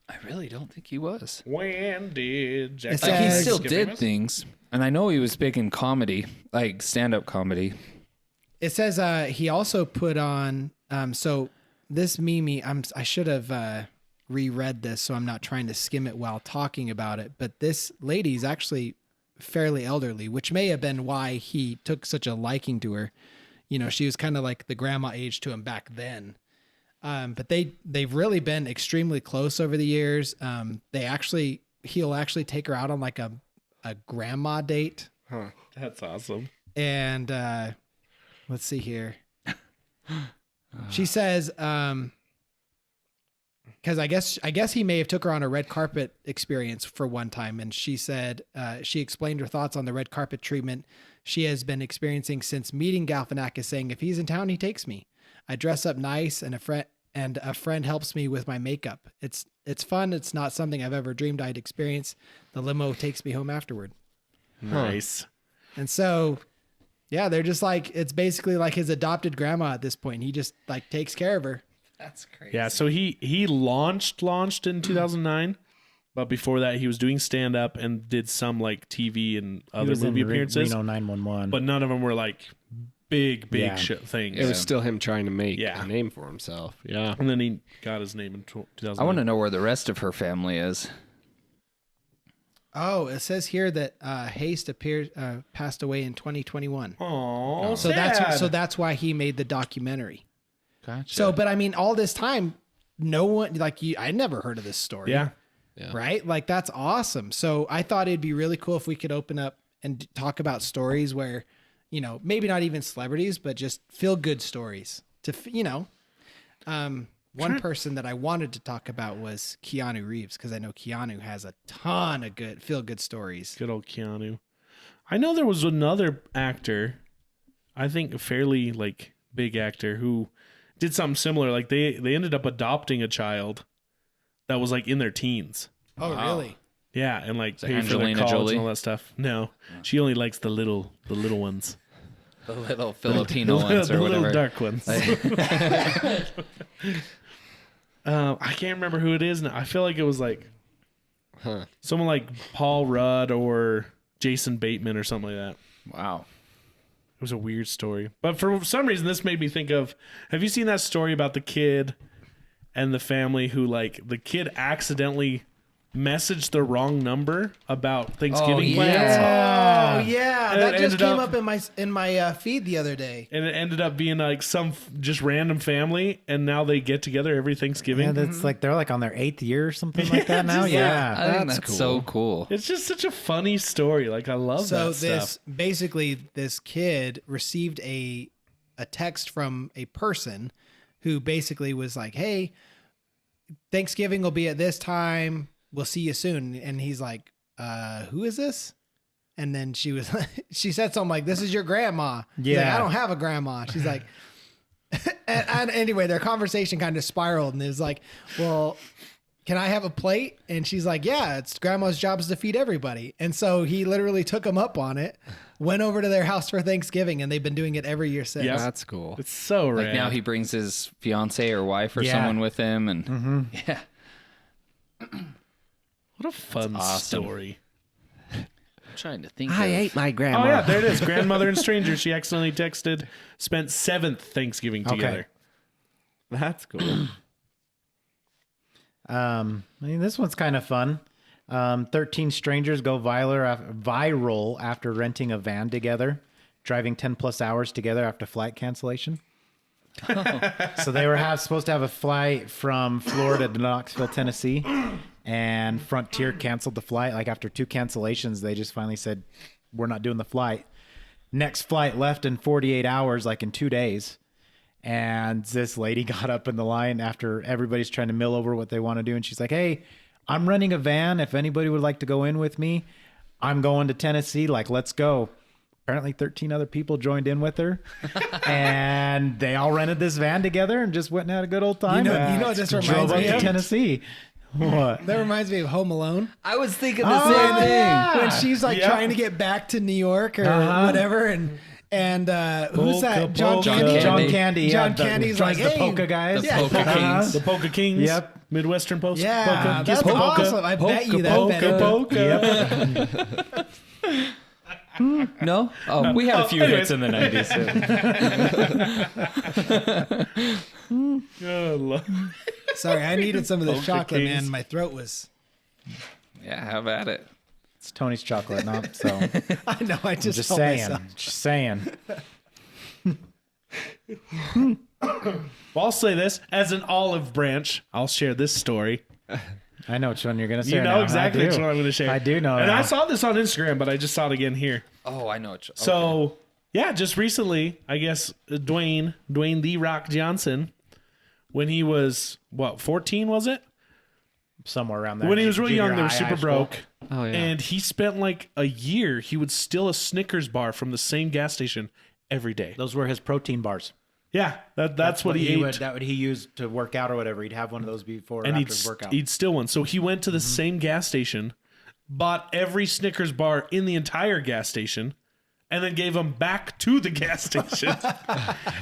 I really don't think he was. When did Jack? It Like, he says- still get did famous? things. And I know he was big in comedy, like stand-up comedy. It says he also put on so this Mimi I should have reread this so I'm not trying to skim it while talking about it, but this lady's actually fairly elderly, which may have been why he took such a liking to her. You know, she was kind of like the grandma age to him back then. But they've really been extremely close over the years. He'll actually take her out on like a grandma date. Huh. That's awesome. And let's see here. She says, because I guess he may have took her on a red carpet experience for one time, and she said she explained her thoughts on the red carpet treatment she has been experiencing since meeting Galifianakis, saying, "If he's in town, he takes me. I dress up nice, and a friend helps me with my makeup. It's fun. It's not something I've ever dreamed I'd experience. The limo takes me home afterward." Nice. And so, yeah, they're just like, it's basically like his adopted grandma at this point. He just like takes care of her. That's crazy. Yeah. So he launched in 2009, but before that he was doing stand up and did some like TV and He other was in movie appearances, Reno 911. but none of them were like big Yeah. things. It was still him trying to make Yeah. a name for himself. Yeah. And then he got his name in 2009. I want to know where the rest of her family is. Oh, it says here that Haste passed away in 2021. Oh, So that's why he made the documentary. Gotcha. So, but I mean, all this time, no one like you. I never heard of this story. yeah. Right. Like that's awesome. So I thought it'd be really cool if we could open up and talk about stories where, you know, maybe not even celebrities, but just feel good stories to, you know, one person that I wanted to talk about was Keanu Reeves, because I know Keanu has a ton of good feel good stories. Good old Keanu. I know there was another actor, I think a fairly like big actor, who did something similar. Like they ended up adopting a child that was like in their teens. Oh, really? Yeah, and like it paid for their Angelina college Jolie? and all that stuff. No, she only likes the little ones, the little Filipino ones the or little whatever. dark ones. I can't remember who it is now. I feel like it was like someone like Paul Rudd or Jason Bateman or something like that. Wow. It was a weird story. But for some reason, this made me think of, have you seen that story about the kid and the family who, like, the kid accidentally messaged the wrong number about Thanksgiving plans? Oh, yeah. And That it just ended came up- up in my feed the other day. And it ended up being like some just random family, and now they get together every Thanksgiving. yeah, that's like they're like on their 8th year or something like that now. just Yeah, I think that's so cool. It's just such a funny story. Like, I love So that this stuff. basically this kid received a text from a person who basically was like, "Hey, Thanksgiving will be at this time. We'll see you soon." And he's like, "Who is this?" And then she said something like, "This is your grandma." He's like, Yeah. "I don't have a grandma." She's like, and anyway, their conversation kind of spiraled, and it was like, "Well, can I have a plate?" And she's like, "Yeah, it's grandma's job is to feed everybody." And so he literally took them up on it, went over to their house for Thanksgiving, and they've been doing it every year since. Yeah. That's cool. It's so Like rad. now he brings his fiance or wife or Yeah. someone with him, and yeah, What a fun awesome. story. I'm trying to think. I of, ate my grandma. Oh, yeah, there it is. Grandmother and stranger. She accidentally texted, spent 7th Thanksgiving together. That's cool. I mean, this one's kind of fun. 13 strangers go viral after renting a van together, driving 10 plus hours together after flight cancellation. So they were supposed to have a flight from Florida to Knoxville, Tennessee, and Frontier canceled the flight. Like after 2 cancellations, they just finally said, we're not doing the flight. Next flight left in 48 hours, like in 2 days. And this lady got up in the line after everybody's trying to mill over what they want to do. And she's like, hey, I'm renting a van. If anybody would like to go in with me, I'm going to Tennessee. Like, let's go. Apparently 13 other people joined in with her. And they all rented this van together and just went and had a good old time. You know what this drove reminds up me to of? Tennessee. What? That reminds me of Home Alone. I was thinking the Oh, same thing. yeah. When she's like Yeah. trying to get back to New York or Uh-huh. whatever, and who's that? Polka, John polka. Candy. John Candy. John the- Candy's drives like, the hey, polka guys. The polka Uh-huh. kings. The Polka Kings. Yep. Midwestern Post. Yeah, polka. that's polka. awesome. I bet you that polka, better. polka. Yep. No? Oh, we had a few anyways. hits in the 90s. Too. Oh, love. Sorry, I needed some of this Polka chocolate, Kings. man. My throat was. Yeah, have at it. It's Tony's chocolate, not so. I know. I just Just told saying. myself. Just saying. Well, I'll say this. As an olive branch, I'll share this story. I know which one you're gonna say. You know now. exactly I do. which one I'm going to share. I do know. And now. I saw this on Instagram, but I just saw it again here. Oh, I know it. So, yeah, just recently, I guess Dwayne The Rock Johnson, when he was, 14 was it? somewhere around there. When he was really Junior young, they were high, super high school. broke. Oh, yeah. And he spent like a year, he would steal a Snickers bar from the same gas station every day. Those were his protein bars. Yeah, that's what he ate. That would he used to work out or whatever. He'd have one of those before or And after his workout. he'd steal one. So he went to the same gas station, bought every Snickers bar in the entire gas station, and then gave them back to the gas station.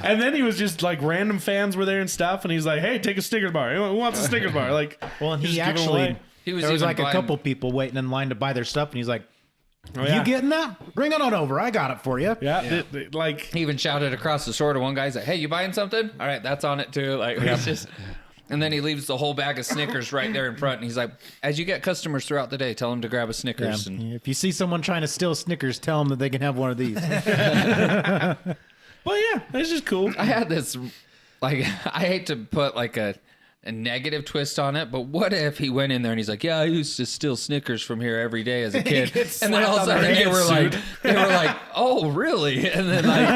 And then he was just like, random fans were there and stuff, and he's like, hey, take a Snickers bar. Who wants a Snickers bar? Like, Well, and just he give 'em actually away. He was there was even like a buying- couple people waiting in line to buy their stuff, and he's like, Oh, yeah. "You getting that? Bring it on over. I got it for you." Yeah, like, He even shouted across the store to one guy. He's like, "Hey, you buying something? All right, that's on it too." Like, it's just. And then he leaves the whole bag of Snickers right there in front, and he's like, "As you get customers throughout the day, tell them to grab a Snickers." And If you see someone trying to steal Snickers, tell them that they can have one of these. well, yeah, it's just cool. I had this, like, I hate to put like a negative twist on it, but what if he went in there and he's like, "Yeah, I used to steal Snickers from here every day as a kid," gets and then all of a slapped on sudden the they were like, "Oh, really?" And then like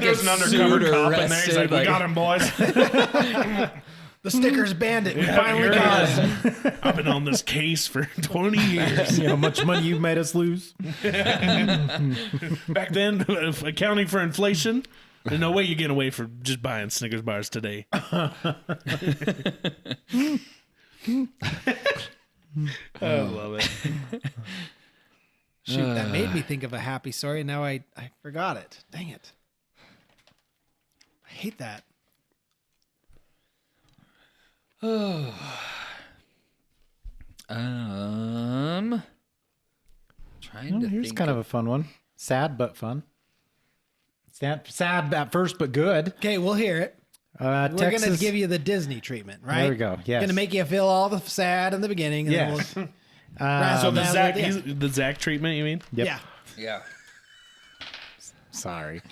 There's get an sued undercover or cop in there. He's arrested, like, we like- got him, boys. The Snickers bandit. Yeah, Finally here got he him. is. I've been on this case for 20 years. You know how much money you made us lose? Back then, accounting for inflation, there's no way you get away for just buying Snickers bars today. I love it. Shoot, that made me think of a happy story, and now I forgot it. Dang it. I hate that. Trying to Here's think. kind of a fun one. Sad but fun. Sad at first but good. Okay, we'll hear it. We're Texas. going to give you the Disney treatment, right? There we go, yes. Going to make you feel all the sad in the beginning. And Yes. Then we'll razzle The dazzle Zach, at the end. the Zach treatment, you mean? Yep. Yeah. Yeah. Sorry.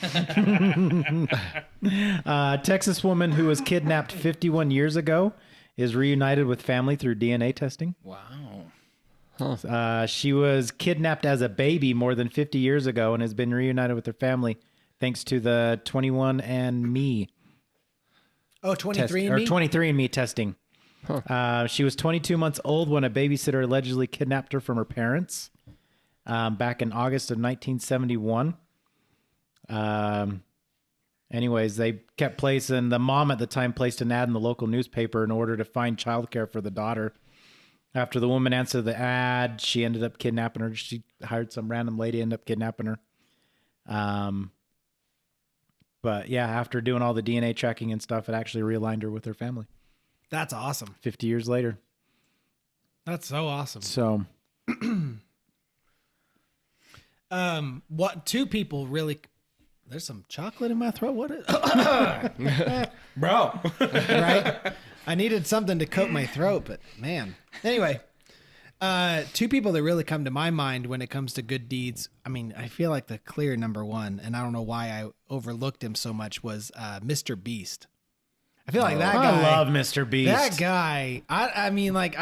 Texas woman who was kidnapped 51 years ago is reunited with family through DNA testing. Wow. She was kidnapped as a baby more than 50 years ago and has been reunited with her family thanks to the 21andMe Oh, test, 23 or and me? 23andMe testing. She was 22 months old when a babysitter allegedly kidnapped her from her parents back in August of 1971. Anyways, they kept placing, the mom at the time placed an ad in the local newspaper in order to find childcare for the daughter. After the woman answered the ad, she ended up kidnapping her. She hired some random lady, ended up kidnapping her. But yeah, after doing all the DNA tracking and stuff, it actually realigned her with her family That's awesome. 50 years later. That's so awesome. So What two people really? There's some chocolate in my throat. What is? Bro. Right? I needed something to coat my throat, but man. Anyway, two people that really come to my mind when it comes to good deeds. I mean, I feel like the clear number one, and I don't know why I overlooked him so much, was Mr. Beast. I feel like that guy. I love Mr. Beast. That guy. I mean, like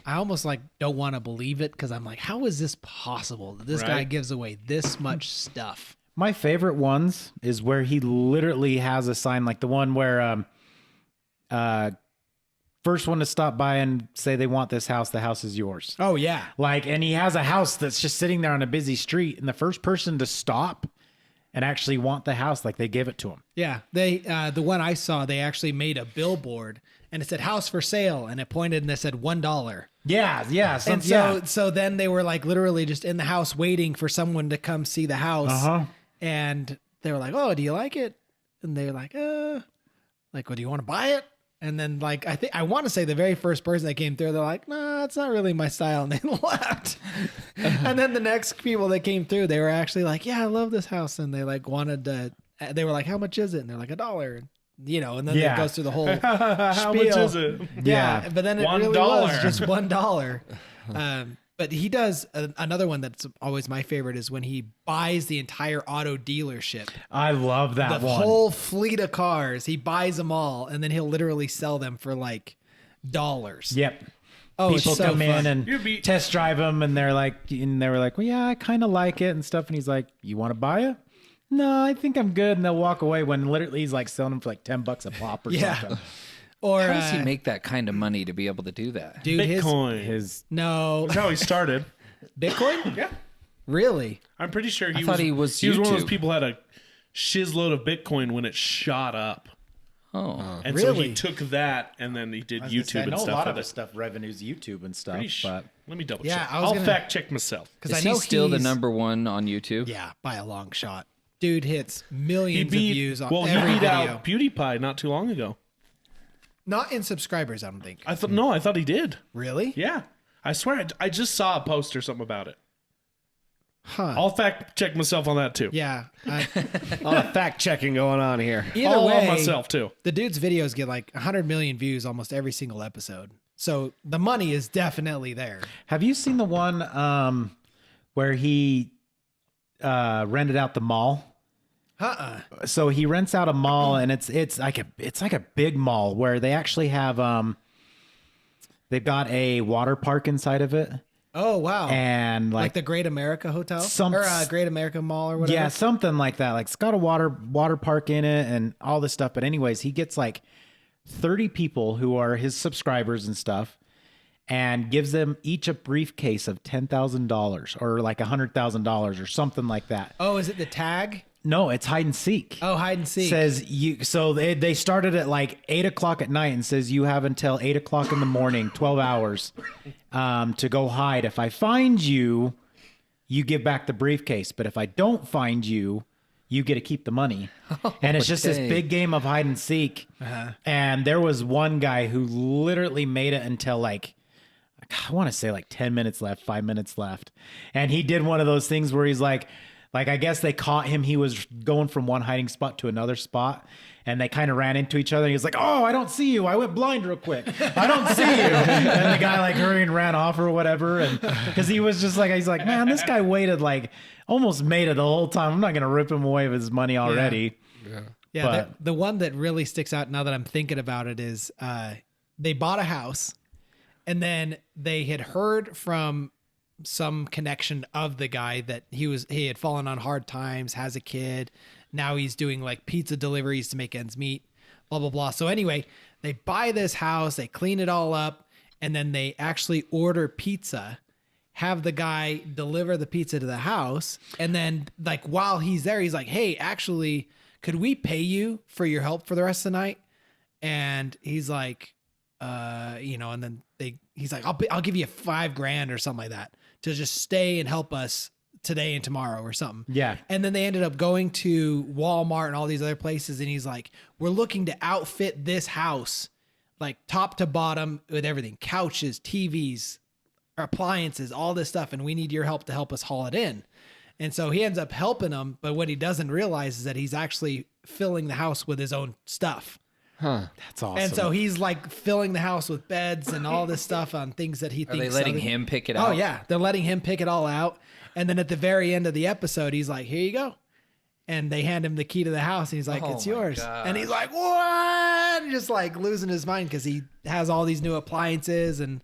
I almost like don't want to believe it because I'm like, how is this possible that this guy Right. gives away this much stuff? My favorite ones is where he literally has a sign like the one where first one to stop by and say they want this house, the house is yours. Oh yeah. Like, and he has a house that's just sitting there on a busy street, and the first person to stop and actually want the house, like they give it to him. Yeah, they the one I saw, they actually made a billboard and it said house for sale, and it pointed and it said $1. Yeah, yeah. And so then they were like literally just in the house waiting for someone to come see the house. Uh-huh. And they were like, "Oh, do you like it?" And they were like, like, "Well, do you want to buy it?" And then like I want to say the very first person that came through, they're like, "Nah, it's not really my style," and they left. And then the next people that came through, they were actually like, "Yeah, I love this house," and they like wanted to. They were like, "How much is it?" And they're like, $1. You know, and then Yeah. it goes through the whole How spiel. much is it? Yeah, but then it really $1. was just $1. But he does another one that's always my favorite is when he buys the entire auto dealership, I love that the one. whole fleet of cars. He buys them all, and then he'll literally sell them for like dollars. Yep. Oh, People it's so come fun. in You'd be- and test drive them, and they were like, well, yeah, I kind of like it and stuff. And he's like, you want to buy it? No, I think I'm good. And they'll walk away when literally he's like selling them for like $10 a pop or Yeah. something. Or How does he make that kind of money to be able to do that? dude, Bitcoin. no That's how he started. Bitcoin? Yeah. Really? I'm pretty sure he thought he was one of those YouTube. people who had a shizload of Bitcoin when it shot up. Oh, And so Really? he took that and then he did I was gonna say, YouTube I and know stuff a lot with of it. his stuff revenues YouTube and stuff, Pretty sh- but Let me double Yeah, check. I was I'll gonna- fact check myself. Because is I know he still the he's- number one on YouTube? Yeah, by a long shot. Dude hits He millions of beat views on well, every he beat video. out PewDiePie not too long ago. Not in subscribers, I don't think. I thought he did. Really? Yeah, I swear I just saw a post or something about it. Huh. I'll fact check myself on that too. Yeah. A lot of fact checking going on here. Either All way, on myself too. the dude's videos get like 100 million views almost every single episode. So the money is definitely there. have you seen the one where he rented out the mall? So he rents out a mall, and it's like a big mall where they actually have they've got a water park inside of it, Oh, wow. and like like the Great America Hotel? Some- or Great America Mall or whatever? yeah, something like that. Like it's got a water park in it and all this stuff. But anyways, he gets like 30 people who are his subscribers and stuff, and gives them each a briefcase of $10,000 or like $100,000 or something like that. Oh, is it the tag? No, it's hide and seek. Oh, hide and seek. Says you. So they started at like 8:00 at night and says you have until 8:00 in the morning, 12 hours, to go hide. If I find you, you give back the briefcase. But if I don't find you, you get to keep the money. And it's just this dang. big game of hide and seek. And there was one guy who literally made it until like, I want to say like 10 minutes left, 5 minutes left. And he did one of those things where he's like I guess they caught him. He was going from one hiding spot to another spot, and they kind of ran into each other. And he was like, "Oh, I don't see you. I went blind real quick. I don't see you." And the guy like hurried and ran off or whatever. And because he was just like, he's like, "Man, this guy waited like almost made it the whole time. I'm not going to rip him away of his money already." Yeah, But- the one that really sticks out now that I'm thinking about it is they bought a house, and then they had heard from some connection of the guy that he had fallen on hard times, has a kid, now he's doing like pizza deliveries to make ends meet, blah blah blah. So anyway, they buy this house, they clean it all up, and then they actually order pizza, have the guy deliver the pizza to the house, and then like while he's there, he's like, "Hey, actually, could we pay you for your help for the rest of the night?" And he's like, and then he's like, I'll give you $5,000 or something like that to just stay and help us today and tomorrow or something. Yeah. And then they ended up going to Walmart and all these other places. And he's like, "We're looking to outfit this house, like top to bottom with everything, couches, TVs, appliances, all this stuff. And we need your help to help us haul it in." And so he ends up helping them. But what he doesn't realize is that he's actually filling the house with his own stuff. That's awesome. And so he's like filling the house with beds and all this stuff on things that he Are thinks. they letting other- him pick it out? Oh yeah, they're letting him pick it all out. And then at the very end of the episode, he's like, "Here you go." And they hand him the key to the house, and he's like, Oh "It's my yours." gosh. And he's like, "What?" Just like losing his mind because he has all these new appliances and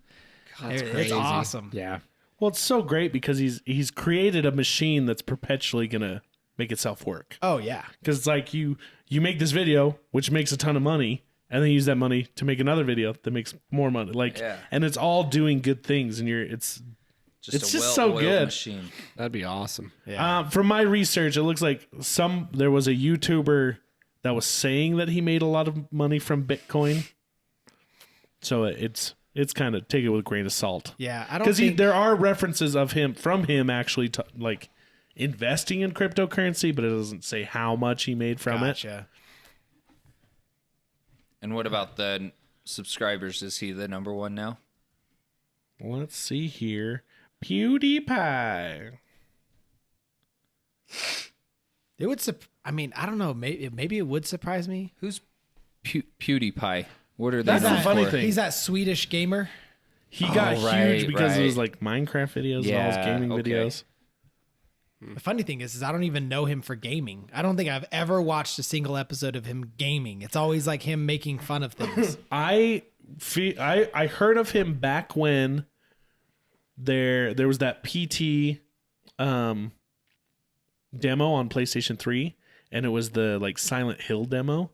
It's awesome. Yeah. Well, it's so great because he's created a machine that's perpetually gonna make itself work. Oh yeah. Because it's like you make this video, which makes a ton of money, and then you use that money to make another video that makes more money. And it's all doing good things, and it's just so good. Machine. That'd be awesome. From my research, it looks like there was a YouTuber that was saying that he made a lot of money from Bitcoin. So it's kind of, take it with a grain of salt. Yeah, I don't because think there are references of him actually like investing in cryptocurrency, but it doesn't say how much he made from it. And what about the subscribers? Is he the number one now? Let's see here. PewDiePie. it would. I mean, I don't know. Maybe it would surprise me. Who's PewDiePie? What are they That's known the funny for? thing. He's that Swedish gamer. He got huge because it was right. like Minecraft videos and all his gaming okay. videos. The funny thing is I don't even know him for gaming. I don't think I've ever watched a single episode of him gaming. It's always like him making fun of things. I heard of him back when there was that PT demo on PlayStation 3, and it was the like Silent Hill demo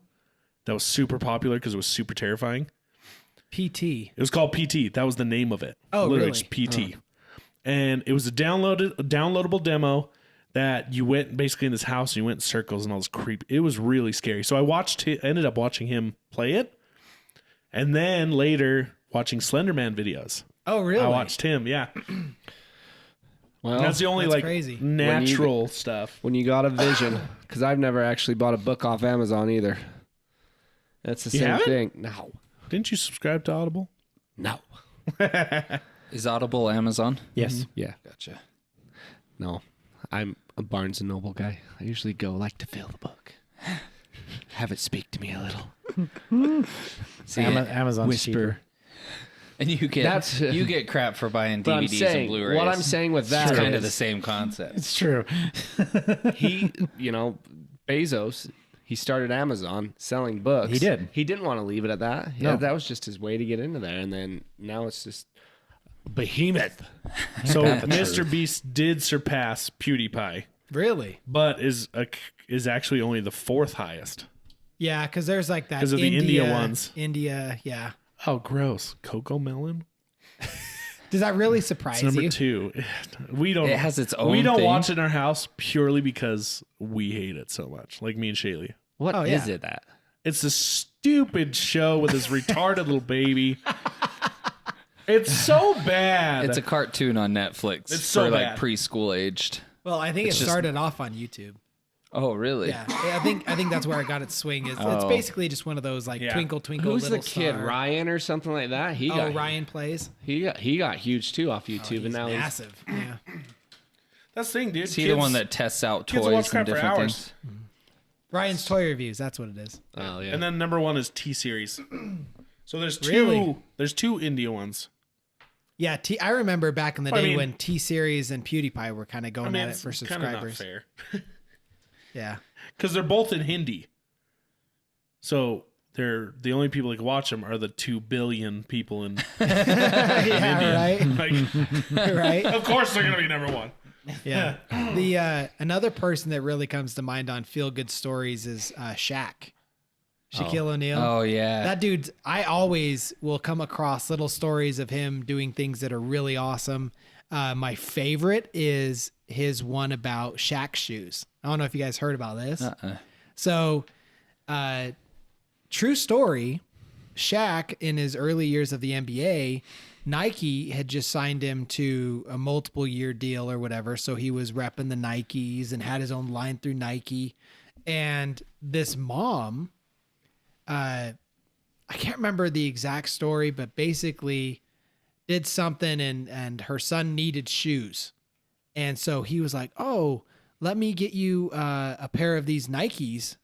that was super popular because it was super terrifying. PT. It was called PT. That was the name of it. Oh, literally really? just PT. And it was a downloadable demo that you went basically in this house and you went in circles and all this creep. It was really scary. So ended up watching him play it, and then later watching Slenderman videos. Oh, really? I watched him. Yeah, Well, that's the only that's like crazy. natural stuff. when you got a vision, because I've never actually bought a book off Amazon either. That's the You same haven't? thing. No. Didn't you subscribe to Audible? No. Is Audible Amazon? Yes. Yeah. Gotcha. No. I'm a Barnes & Noble guy. I usually go like to feel the book. Have it speak to me a little. See, Amazon's Whisper. cheaper. and you get crap for buying But I'm DVDs saying, and Blu-rays. what I'm saying with that it's kind of is the same concept. It's true. he, Bezos, he started Amazon selling books. He did. He didn't want to leave it at that. No. Yeah, that was just his way to get into there. And then now it's just behemoth. So Mr. Beast did surpass PewDiePie, Really? but is actually only the fourth highest. Yeah, because there's like that. 'Cause of the India ones. India, yeah. Oh, gross! Coco Melon. Does that really surprise It's number you? 2. We don't. It has its own We don't thing. watch it in our house purely because we hate it so much. Like me and Shaylee. What Oh, is yeah. it that? It's a stupid show with this retarded little baby. It's so bad. It's a cartoon on Netflix It's so for like bad. preschool aged. Well, I think it It's just- started off on YouTube. Oh, really? Yeah, I think that's where I got its swing. It's Oh. basically just one of those like Yeah. twinkle twinkle Who's the little kid? star. Ryan or something like that? He Oh, got Ryan plays. He got huge too off YouTube, He's and now he's massive. Yeah. That's the thing, dude. Is he the one that tests out kids will watch toys crap and for different hours. things? Ryan's toy reviews. That's what it is. oh yeah. And then number 1 is T series. So there's two. Really? There's 2 India ones. Yeah, I remember back in the I day mean- when T Series and PewDiePie were kind of going at it for it's kinda not subscribers. fair Yeah. because they're both in Hindi. So they're the only people that can watch them are the 2 billion people in. Yeah, Like, right. Right. of course, they're gonna be number 1. Yeah. The another person that really comes to mind on feel good stories is Shaq. Shaquille O'Neal. Oh yeah. That dude's, I always will come across little stories of him doing things that are really awesome. My favorite is his one about Shaq shoes. I don't know if you guys heard about this. So, true story, Shaq in his early years of the NBA, Nike had just signed him to a multiple year deal or whatever. So he was repping the Nikes and had his own line through Nike. And this mom, I can't remember the exact story, but basically did something and her son needed shoes. And so he was like, "Oh, let me get you a pair of these Nikes."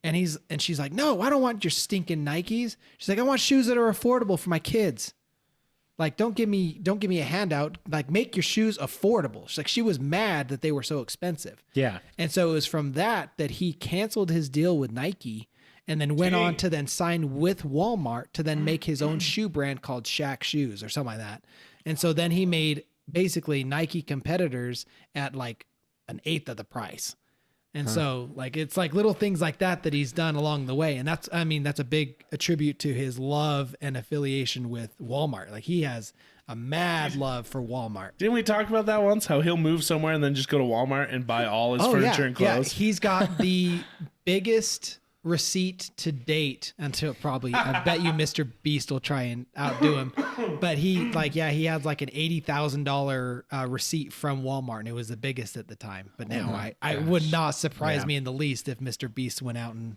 And she's like, "No, I don't want your stinking Nikes." She's like, "I want shoes that are affordable for my kids. Like, don't give me a handout. Like, make your shoes affordable." She's like, she was mad that they were so expensive. Yeah. And so it was from that he canceled his deal with Nike and then went on to then sign with Walmart to then make his own shoe brand called Shaq Shoes or something like that. And so then he made basically Nike competitors at like an eighth of the price. And so like, it's like little things like that he's done along the way. And that's a big attribute to his love and affiliation with Walmart. Like he has a mad love for Walmart. Didn't we talk about that once? How he'll move somewhere and then just go to Walmart and buy all his furniture and clothes? Yeah, he's got the biggest receipt to date until probably, I bet you Mr. Beast will try and outdo him. But he had like an $80,000 receipt from Walmart, and it was the biggest at the time. But now I would not surprise me in the least if Mr. Beast went out and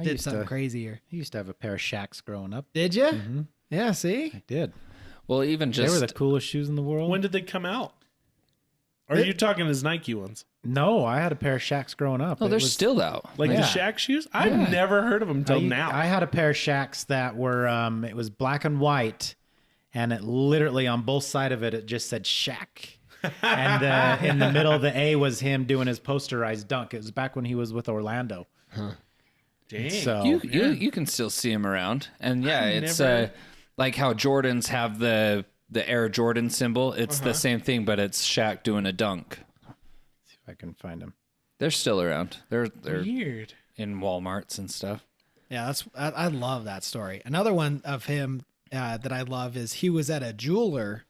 did something crazier. I used to have a pair of Shaqs growing up. Did you? Mm-hmm. Yeah, see? I did. Well, even just They were the coolest shoes in the world. When did they come out? Or are you talking his Nike ones? No, I had a pair of Shaqs growing up. oh, It they're was- still out. Like the Shaq shoes? I've never heard of them until now. I had a pair of Shaqs that were, it was black and white, and it literally on both sides of it, it just said Shaq. And in the middle of the A was him doing his posterized dunk. It was back when he was with Orlando. Dang. So You can still see them around, and it's never- like how Jordans have the Air Jordan symbol. It's the same thing, but it's Shaq doing a dunk. see if I can find him. They're still around. They're Weird. in Walmarts and stuff. Yeah, I love that story. Another one of him that I love is he was at a jeweler,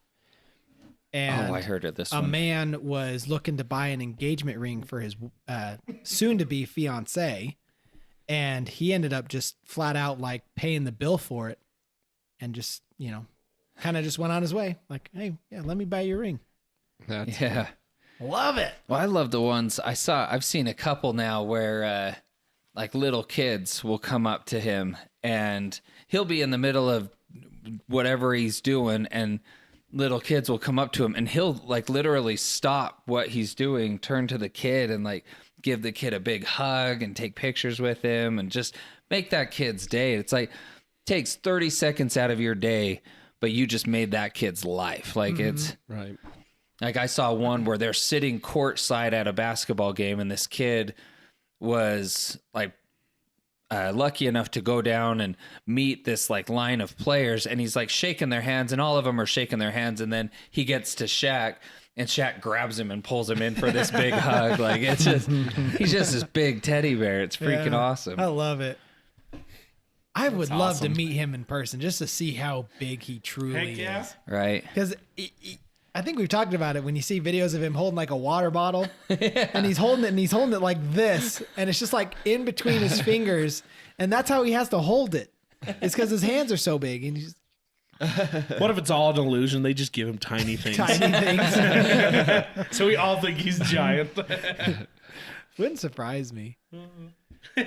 and I heard it this a one. man was looking to buy an engagement ring for his soon-to-be fiance, and he ended up just flat out like paying the bill for it, and just kind of just went on his way. Like, hey, yeah, let me buy your ring. Yeah. Love it. Well, I love the ones I've seen a couple now where like little kids will come up to him and he'll be in the middle of whatever he's doing and little kids will come up to him and he'll like literally stop what he's doing, turn to the kid and like give the kid a big hug and take pictures with him and just make that kid's day. It's like takes 30 seconds out of your day, but you just made that kid's life. Like it's Right. like I saw one where they're sitting courtside at a basketball game and this kid was like lucky enough to go down and meet this like line of players and he's like shaking their hands and all of them are shaking their hands and then he gets to Shaq and Shaq grabs him and pulls him in for this big hug. Like it's just he's just this big teddy bear. It's freaking awesome. I love it. I would love to meet him in person just to see how big he truly Heck yeah. is. Right. Because I think we've talked about it when you see videos of him holding like a water bottle and he's holding it like this. And it's just like in between his fingers. And that's how he has to hold it. It's because his hands are so big. And he's What if it's all an illusion? They just give him tiny things. tiny things. So we all think he's giant. Wouldn't surprise me. Oh,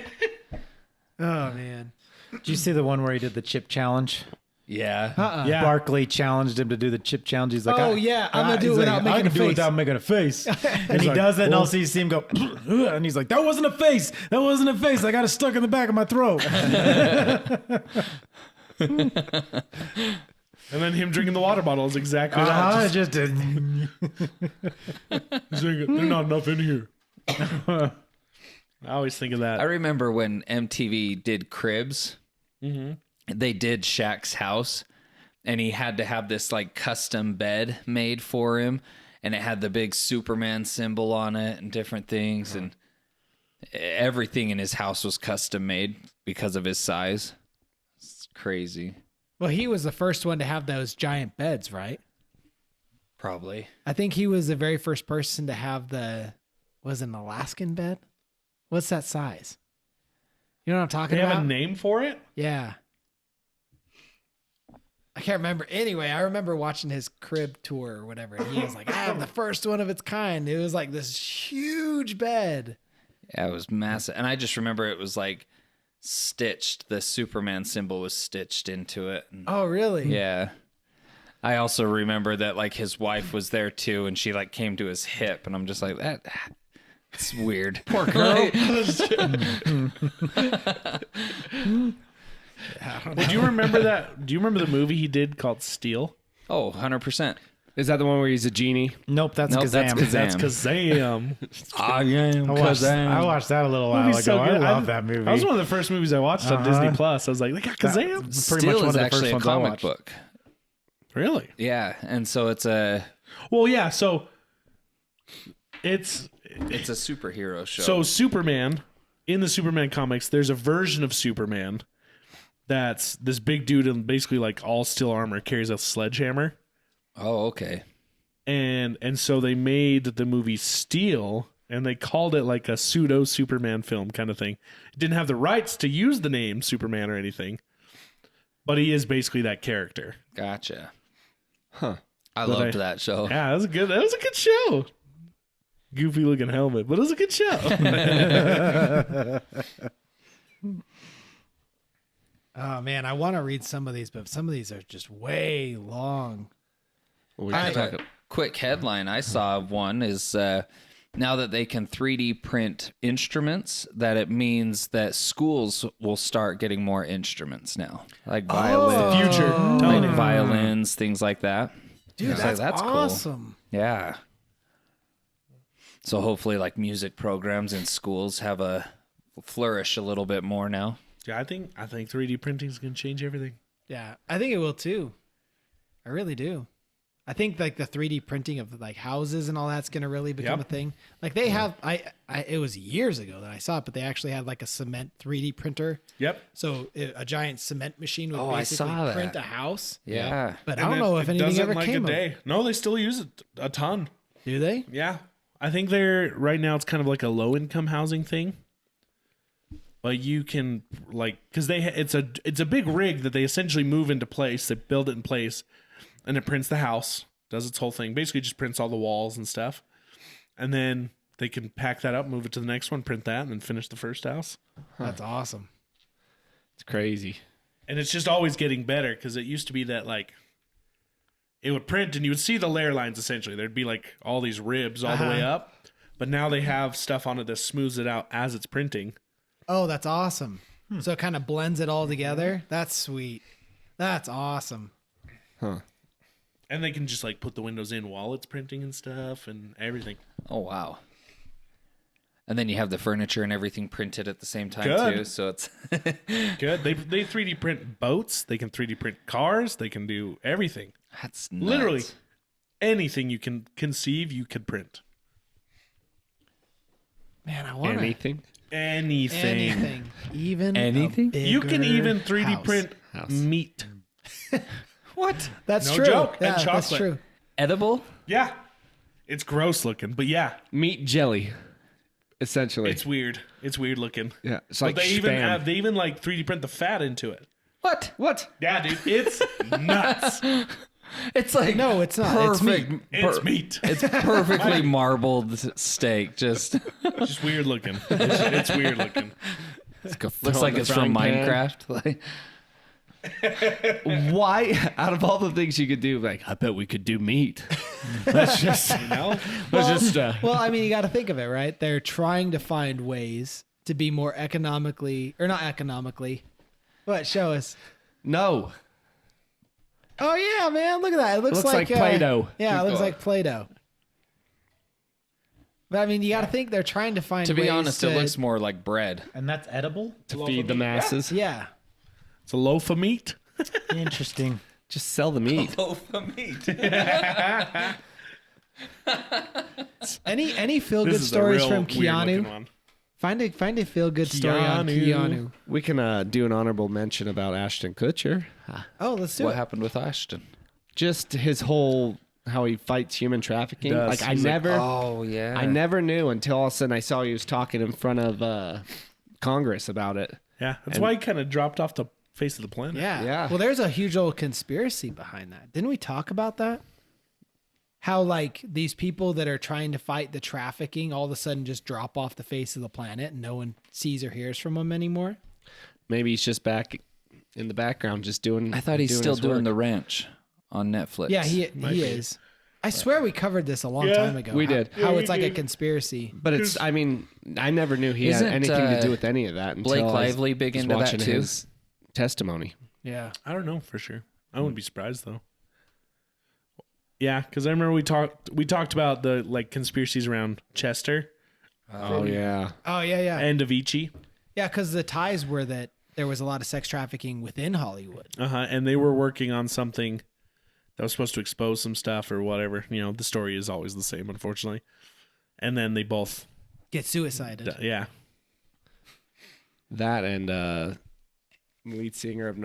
man. Did you see the one where he did the chip challenge? Yeah. Yeah. Barkley challenged him to do the chip challenge. He's like, Oh, yeah, I'm gonna do it he's without making I a can do it face." without making a face. And he like, does it, and well- all you see him go, and he's like, that wasn't a face. That wasn't a face. I got it stuck in the back of my throat. And then him drinking the water bottle is exactly that. Just did. He's like, there's not enough in here. I always think of that. I remember when MTV did Cribs, they did Shaq's house, and he had to have this like custom bed made for him, and it had the big Superman symbol on it and different things, and everything in his house was custom made because of his size. It's crazy. Well, he was the first one to have those giant beds, right? Probably. I think he was the very first person to have was it an Alaskan bed? What's that size? You know what I'm talking They have about? a name for it? Yeah. I can't remember. Anyway, I remember watching his crib tour or whatever. And he was like, I have the first one of its kind. It was like this huge bed. Yeah, it was massive. And I just remember it was like stitched. The Superman symbol was stitched into it. And Oh, really? yeah. I also remember that like his wife was there too, and she like came to his hip, and I'm just like, that's weird. Poor girl. Well, do you remember that? Do you remember the movie he did called Steel? Oh, 100%. Is that the one where he's a genie? Nope, that's Nope, Kazam. that's Kazam. That's Kazam. I am I watched that a little while ago. Movie's so I good. love that movie. That was one of the first movies I watched on Disney Plus. I was like, they got Kazam. Pretty Still much one is of the actually first a ones I comic watched. book. Really? Yeah, and so it's a Well, yeah. So it's a superhero show. so Superman in the Superman comics. There's a version of Superman that's this big dude in basically like all steel armor, carries a sledgehammer, oh, okay. and so they made the movie Steel, and they called it like a pseudo Superman film kind of thing. It didn't have the rights to use the name Superman or anything, but he is basically that character. Gotcha. Huh. I But loved that show. Yeah, that was a good show. Goofy looking helmet, but it was a good show. Oh man, I want to read some of these, but some of these are just way long. Well, we I can have talk a quick headline I saw of one is now that they can 3D print instruments, that it means that schools will start getting more instruments now, like violins, Future. like violins, things like that. Dude, I was like, that's cool. awesome. Yeah. So hopefully, like music programs in schools have a flourish a little bit more now. Yeah, I think 3D printing is going to change everything. Yeah, I think it will too. I really do. I think like the 3D printing of like houses and all that's going to really become a thing. Like they have, it was years ago that I saw it, but they actually had like a cement 3D printer. Yep. So a giant cement machine would Oh, I basically saw that. print a house. Yeah. But And I don't it- know if it anything doesn't ever like came a of day. it. No, they still use it a ton. Do they? Yeah. I think they're right now it's kind of like a low income housing thing. But you can like cuz it's a big rig that they essentially move into place, they build it in place and it prints the house, does its whole thing. Basically just prints all the walls and stuff. And then they can pack that up, move it to the next one, print that and then finish the first house. That's awesome. It's crazy. And it's just always getting better cuz it used to be that like it would print and you would see the layer lines essentially. There'd be like all these ribs all the way up. But now they have stuff on it that smooths it out as it's printing. Oh, that's awesome. So it kind of blends it all together. That's sweet. That's awesome. And they can just like put the windows in while it's printing and stuff and everything. Oh, wow. And then you have the furniture and everything printed at the same time, Good. too. So it's Good. They 3D print boats. They can 3D print cars. They can do everything. that's nuts. Literally anything you can conceive, you could print. Man, I want Anything? Anything. Even Anything? a You can bigger even 3D house. print meat. What? That's No true. joke. Yeah, And that's chocolate. true. Edible? Yeah. It's gross looking, but yeah, Meat jelly, essentially. it's weird. It's weird looking. yeah, it's But like they spam. even like 3D print the fat into it. What? What? Yeah, dude. It's nuts. It's like No, it's not. It's meat. perfect. It's meat. It's perfectly marbled steak. Just Just weird looking. It's weird looking. looks like it's from Minecraft. Like, Why? Out of all the things you could do, like I bet we could do meat. Let's just, No? let's just. Well, I mean, you got to think of it, right? They're trying to find ways to be more economically, or not economically. What? Show us. No. Oh yeah, man! Look at that. It looks, Looks like Play-Doh. Yeah, it looks going. like Play-Doh. But I mean, you got to think they're trying to find. to be ways honest, to, it looks more like bread. And that's edible? To feed the masses. Yeah. It's a loaf of meat. Interesting. Just sell the meat. Loaf of meat. Any feel This good is a stories real from weird-looking Keanu? one. Find a feel good story on Keanu. Keanu. We can do an honorable mention about Ashton Kutcher. Oh, let's do What it. happened with Ashton? Just his whole how he fights human trafficking. Does. Like I He's like, never, Oh yeah. I never knew until all of a sudden I saw he was talking in front of Congress about it. Yeah, that's why he kind of dropped off the face of the planet. Yeah. Yeah. Well, there's a huge old conspiracy behind that. Didn't we talk about that? How like these people that are trying to fight the trafficking all of a sudden just drop off the face of the planet and no one sees or hears from them anymore? Maybe he's just back in the background, just doing. I thought he's still his doing work. The Ranch on Netflix. Yeah, he is. I swear we covered this a long Yeah, time ago. we did. How Yeah, it's we like a did. conspiracy. But it's. I mean, I never knew he Isn't, had anything to do with any of that until Blake I was Lively big just into that watching too? his testimony. Yeah. I don't know for sure. I wouldn't be surprised though. Yeah, because I remember we talked about the like conspiracies around Chester Oh yeah. Oh yeah, yeah. and Avicii. Yeah, because the ties were that there was a lot of sex trafficking within Hollywood. And they were working on something that was supposed to expose some stuff or whatever. You know, the story is always the same, unfortunately. And then they both, Get suicided. yeah. That and lead singer of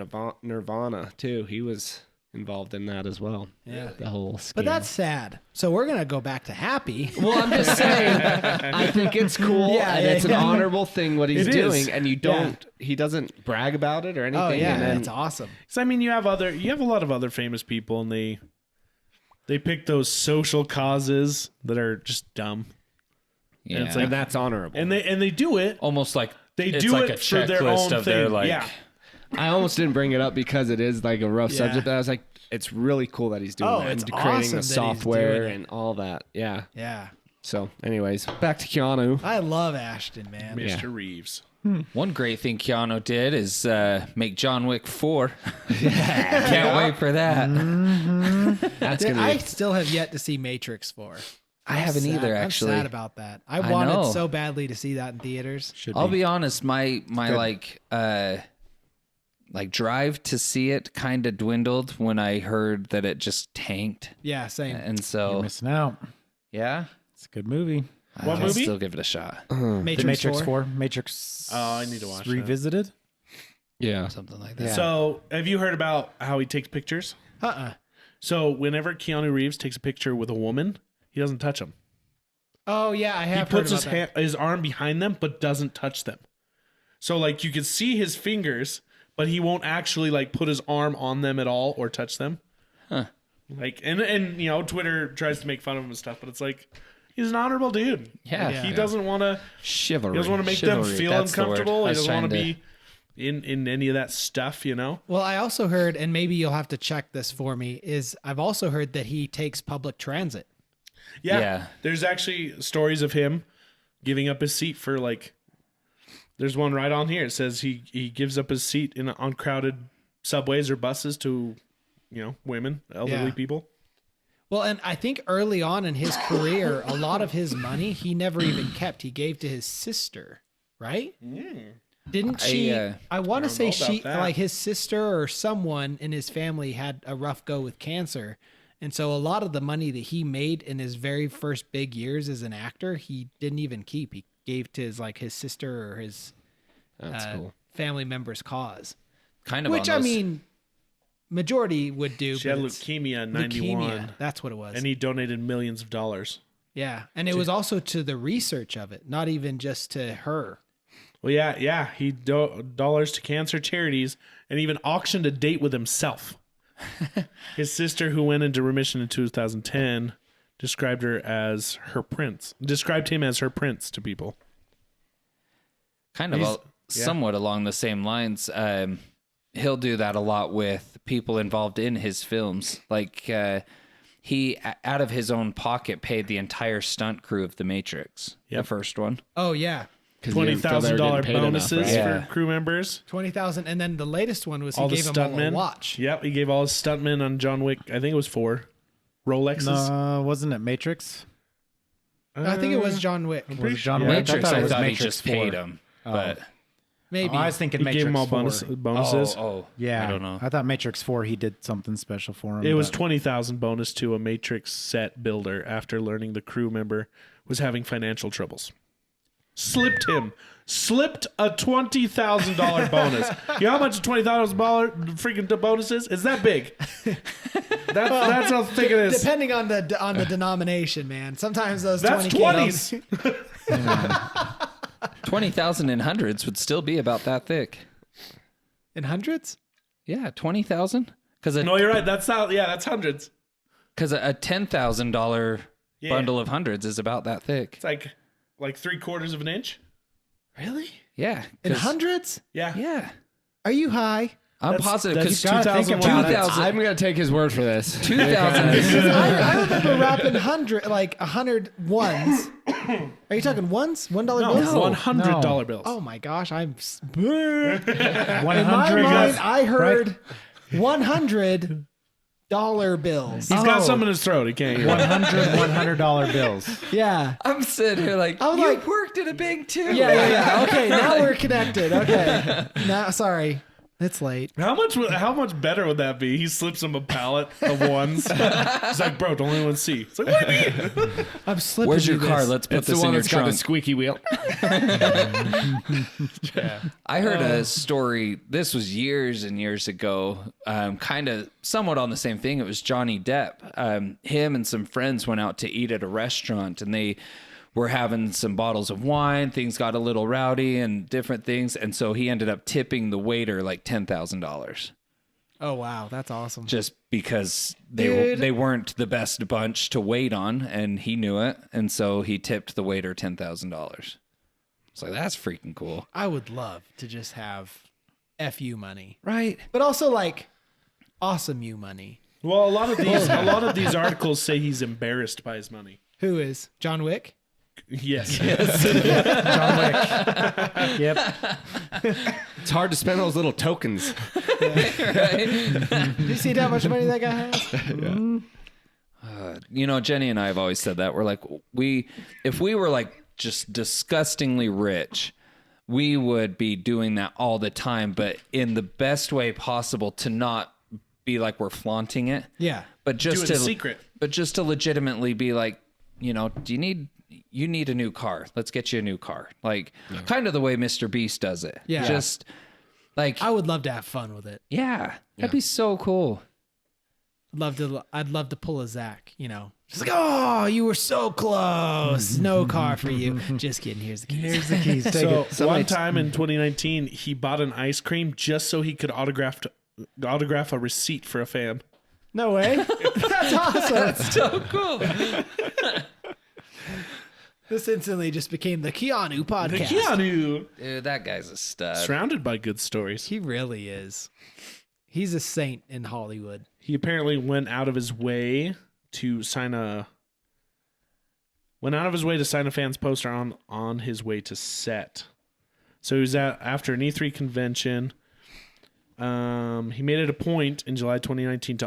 Nirvana too. He was involved in that as well. Yeah. The whole scheme. But that's sad. So we're gonna go back to happy. well, I'm just saying. I think it's cool Yeah, and yeah, it's an yeah. honorable thing what he's It doing, is. and you don't. He doesn't brag about it or anything. Oh yeah, and then, that's awesome. So I mean, you have a lot of other famous people, and they pick those social causes that are just dumb, Yeah. it's like- and that's honorable. and they do it. almost like They it's do like it a for their checklist own of their thing. like. Yeah. I almost didn't bring it up because it is like a rough Yeah. subject. But I was like, it's really cool that he's doing Oh, that it's and creating awesome the that he's software doing it. and all that. Yeah. Yeah. So, anyways, back to Keanu. I love Ashton, man. Mr. Reeves. One great thing Keanu did is make John Wick 4. Can't wait for that. That's Dude, gonna I be. still have yet to see Matrix 4. I haven't Sad. either, actually. I'm sad about that. I I wanted know. so badly to see that in theaters. I'll be honest, my like drive to see it kind of dwindled when I heard that it just tanked. Yeah, same. And You're so, missing out. yeah, It's a good movie. What I'll movie? still give it a shot. The Matrix, Matrix 4. 4. Matrix. Oh, I need to watch that. Revisited. Yeah. Something like that. Yeah. So, have you heard about how he takes pictures? So, whenever Keanu Reeves takes a picture with a woman, he doesn't touch them. Oh yeah, I He have puts heard about that. his arm behind them, but doesn't touch them. So, like, you can see his fingers, but he won't actually like put his arm on them at all or touch them. Like, and you know, Twitter tries to make fun of him and stuff, but it's like he's an honorable dude. Yeah. Like, he doesn't want to. Chivalry. He doesn't want to make them Chivalry, feel that's the word. uncomfortable. I He was doesn't want to trying be in any of that stuff, you know. Well, I also heard, and maybe you'll have to check this for me, is I've also heard that he takes public transit. Yeah. There's actually stories of him giving up his seat for like. There's one right on here. It says he gives up his seat on crowded subways or buses to, you know, women, elderly Yeah. people. Well, and I think early on in his career, a lot of his money he never even kept. He gave to his sister, right? Didn't she? I want to don't say know she, about that. like his sister or someone in his family had a rough go with cancer. And so a lot of the money that he made in his very first big years as an actor, he didn't even keep. He gave to his sister or his That's cool. family member's cause. Kind of Which, on I those- mean, majority would do. She had but it's leukemia in '91, leukemia. That's what it was. and he donated millions of dollars. Yeah, and it was also to the research of it, not even just to her. Well, yeah, he dollars to cancer charities, and even auctioned a date with himself. His sister, who went into remission in 2010, described him as her prince to people. kind of somewhat along the same lines. He'll do that a lot with people involved in his films. Like he, out of his own pocket, paid the entire stunt crew of The Matrix, the first one. Oh yeah, 'Cause you didn't feel they were $20,000 getting paid enough, bonuses right? Yeah. for crew members. 20,000, and then the latest one was he All the gave him all a stuntmen. watch. Yep, he gave all his stuntmen on John Wick. I think it was 4 Rolexes. No, wasn't it Matrix? I think it was John Wick. Was it John Yeah. Wick? Matrix, I it was thought he Matrix just 4. paid him. But Maybe. I was thinking He Matrix gave them all 4. bonuses. Yeah, I don't know. I thought Matrix 4 he did something special for him. It was but- 20,000 bonus to a Matrix set builder after learning the crew member was having financial troubles. Slipped a $20,000 bonus. You know how much a $20,000 freaking bonus is? It's that big. That's how thick it is. Depending on the denomination, man. Sometimes those That's 20K 20s. 20,000 in hundreds would still be about that thick. in hundreds. Yeah, 20,000. Because No, you're right. That's hundreds. a $10,000 Yeah. bundle of hundreds is about that thick. It's like 3/4 of an inch. Really? Yeah, In 'cause- hundreds? Yeah. Yeah, Are you high? I'm positive because you gotta think about it. 2,000. I'm gonna take his word for this. 2,000 is I remember wrapping 100 ones. Are you talking ones? $1 bills? No, $100 bills. Oh my gosh, I'm. In 100 my mind, guys. I heard $100 bills. He's got some in his throat. He can't hear. 100 $100 bills. Yeah. I'm sitting here like, I was you worked at a bank too. Yeah. Okay, now we're connected. Okay. Now, sorry. It's late. How much better would that be? He slips him a pallet of ones. He's like, bro, don't anyone see. It's like, what do you mean? I'm slipping. Where's you your car? this. Let's put It's the this in one your that's got the trunk. squeaky wheel. I heard a story. This was years and years ago. Kind of somewhat on the same thing. It was Johnny Depp. Him and some friends went out to eat at a restaurant, and they were having some bottles of wine. Things got a little rowdy and different things, and so he ended up tipping the waiter like $10,000 Oh wow, that's awesome. just because Dude. they weren't the best bunch to wait on, and he knew it, and so he tipped the waiter $10,000. It's like, that's freaking cool, I would love to just have FU money, right? but also like awesome you money. Well, a lot of these articles say he's embarrassed by his money. Who is John Wick? Yes. John Wick. Yep. It's hard to spend those little tokens. Do you see how much money that guy has? You know, Jenny and I have always said that. We're like, if we were like just disgustingly rich, we would be doing that all the time, but in the best way possible, to not be like we're flaunting it. Yeah. But just Do it to in secret. But just to legitimately be like, you know, you need a new car. Let's get you a new car. Like kind of the way Mr. Beast does it. Yeah. Just like, I would love to have fun with it. yeah, that'd be so cool. I'd love to pull a Zach, you know. Just like, oh, you were so close. No car for you. Just kidding. Here's the keys. Here's the keys. Take So it. one time in 2019, he bought an ice cream just so he could autograph a receipt for a fan. No way. That's awesome. That's so cool. This instantly just became the Keanu podcast. Keanu. Dude, that guy's a stud. Surrounded by good stories. He really is. He's a saint in Hollywood. He apparently went out of his way to sign a fan's poster on his way to set. So he was after an E3 convention. He made it a point in July 2019 to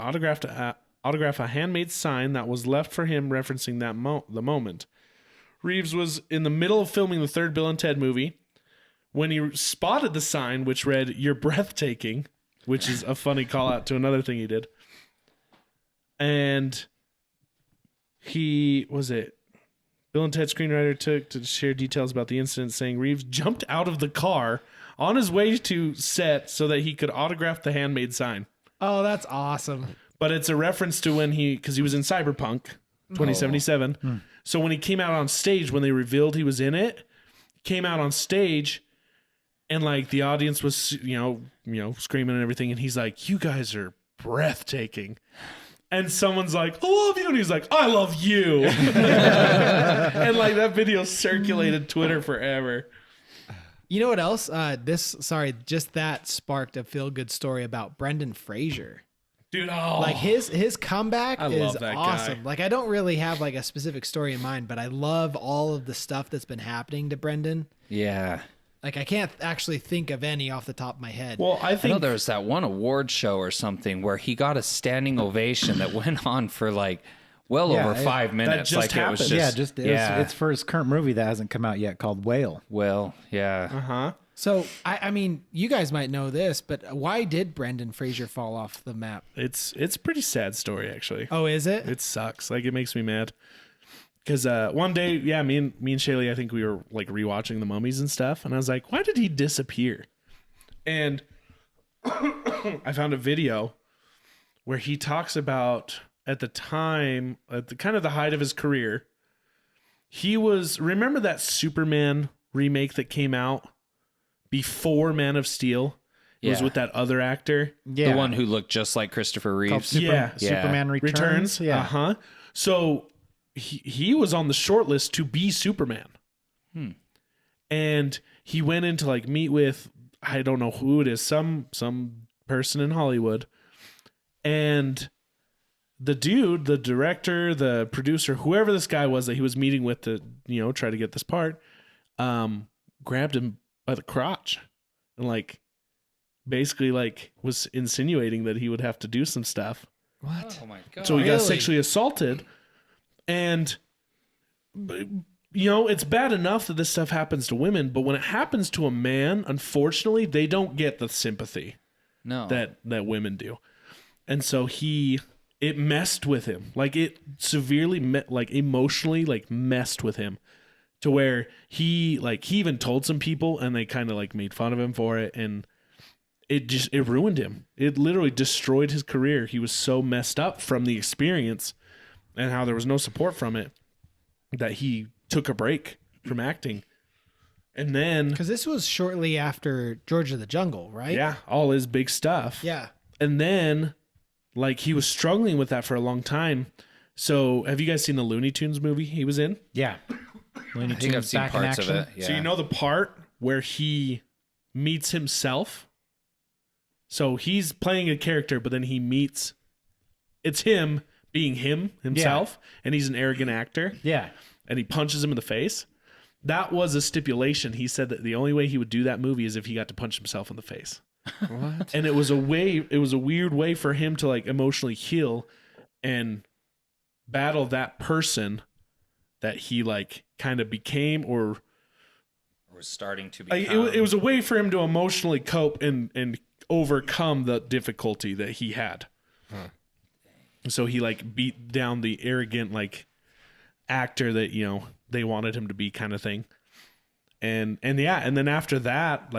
autograph a handmade sign that was left for him, referencing the moment. Reeves was in the middle of filming the third Bill and Ted movie when he spotted the sign, which read, "You're breathtaking," which is a funny call out to another thing he did. And Bill and Ted screenwriter took to share details about the incident, saying Reeves jumped out of the car on his way to set so that he could autograph the handmade sign. Oh, that's awesome. But it's a reference to because he was in Cyberpunk 2077. So when he came out on stage, when they revealed he was in it, he came out on stage and like the audience was, screaming and everything. And he's like, "You guys are breathtaking." And someone's like, "I love you." And he's like, "I love you." And like that video circulated Twitter forever. You know what else? Just that sparked a feel-good story about Brendan Fraser. Dude, Like his comeback I is love that awesome. guy. Like I don't really have like a specific story in mind, but I love all of the stuff that's been happening to Brendan. Yeah. Like I can't actually think of any off the top of my head. Well, I I know think there was that one award show or something where he got a standing ovation that went on for like well Yeah, over 5 minutes. just Like it was happened. just It's for his current movie that hasn't come out yet called Whale. well, yeah. Uh-huh. So I mean, you guys might know this, but why did Brendan Fraser fall off the map? It's a pretty sad story, actually. Oh, is it? It sucks. Like it makes me mad. Because one day, yeah, me and Shaylee, I think we were like rewatching the Mummies and stuff, and I was like, "Why did he disappear?" And I found a video where he talks about at the time, at the kind of the height of his career, remember that Superman remake that came out before Man of Steel? It was Yeah. with that other actor. Yeah. The one who looked just like Christopher Reeves. Superman Returns. Yeah. Uh-huh. So he was on the short list to be Superman. And he went in to like meet with, I don't know who it is, some person in Hollywood. And the dude, the director, the producer, whoever this guy was that he was meeting with to, try to get this part, grabbed him by the crotch and like basically like was insinuating that he would have to do some stuff. What? Oh my god. So he got Really? sexually assaulted. And, it's bad enough that this stuff happens to women, but when it happens to a man, unfortunately, they don't get the sympathy. No. that women do. And so it messed with him. Like it severely emotionally messed with him to where he even told some people and they kind of made fun of him for it, and it ruined him. It literally destroyed his career. He was so messed up from the experience and how there was no support from it that he took a break from acting. And then Because this was shortly after George of the Jungle, right? yeah, all his big stuff. Yeah. And then, he was struggling with that for a long time. So, have you guys seen the Looney Tunes movie he was in? Yeah. Looney I think I've Tunes seen back in parts of action. it. Yeah. So, you know the part where he meets himself? So, he's playing a character, but then it's him being himself, and he's an arrogant actor, Yeah. and he punches him in the face. That was a stipulation. He said that the only way he would do that movie is if he got to punch himself in the face. What? And it was a weird way for him to emotionally heal and battle that person that he kind of became, or was starting to it, become. it was a way for him to emotionally cope and overcome the difficulty that he had. So he beat down the arrogant actor that they wanted him to be, kind of thing. And then after that,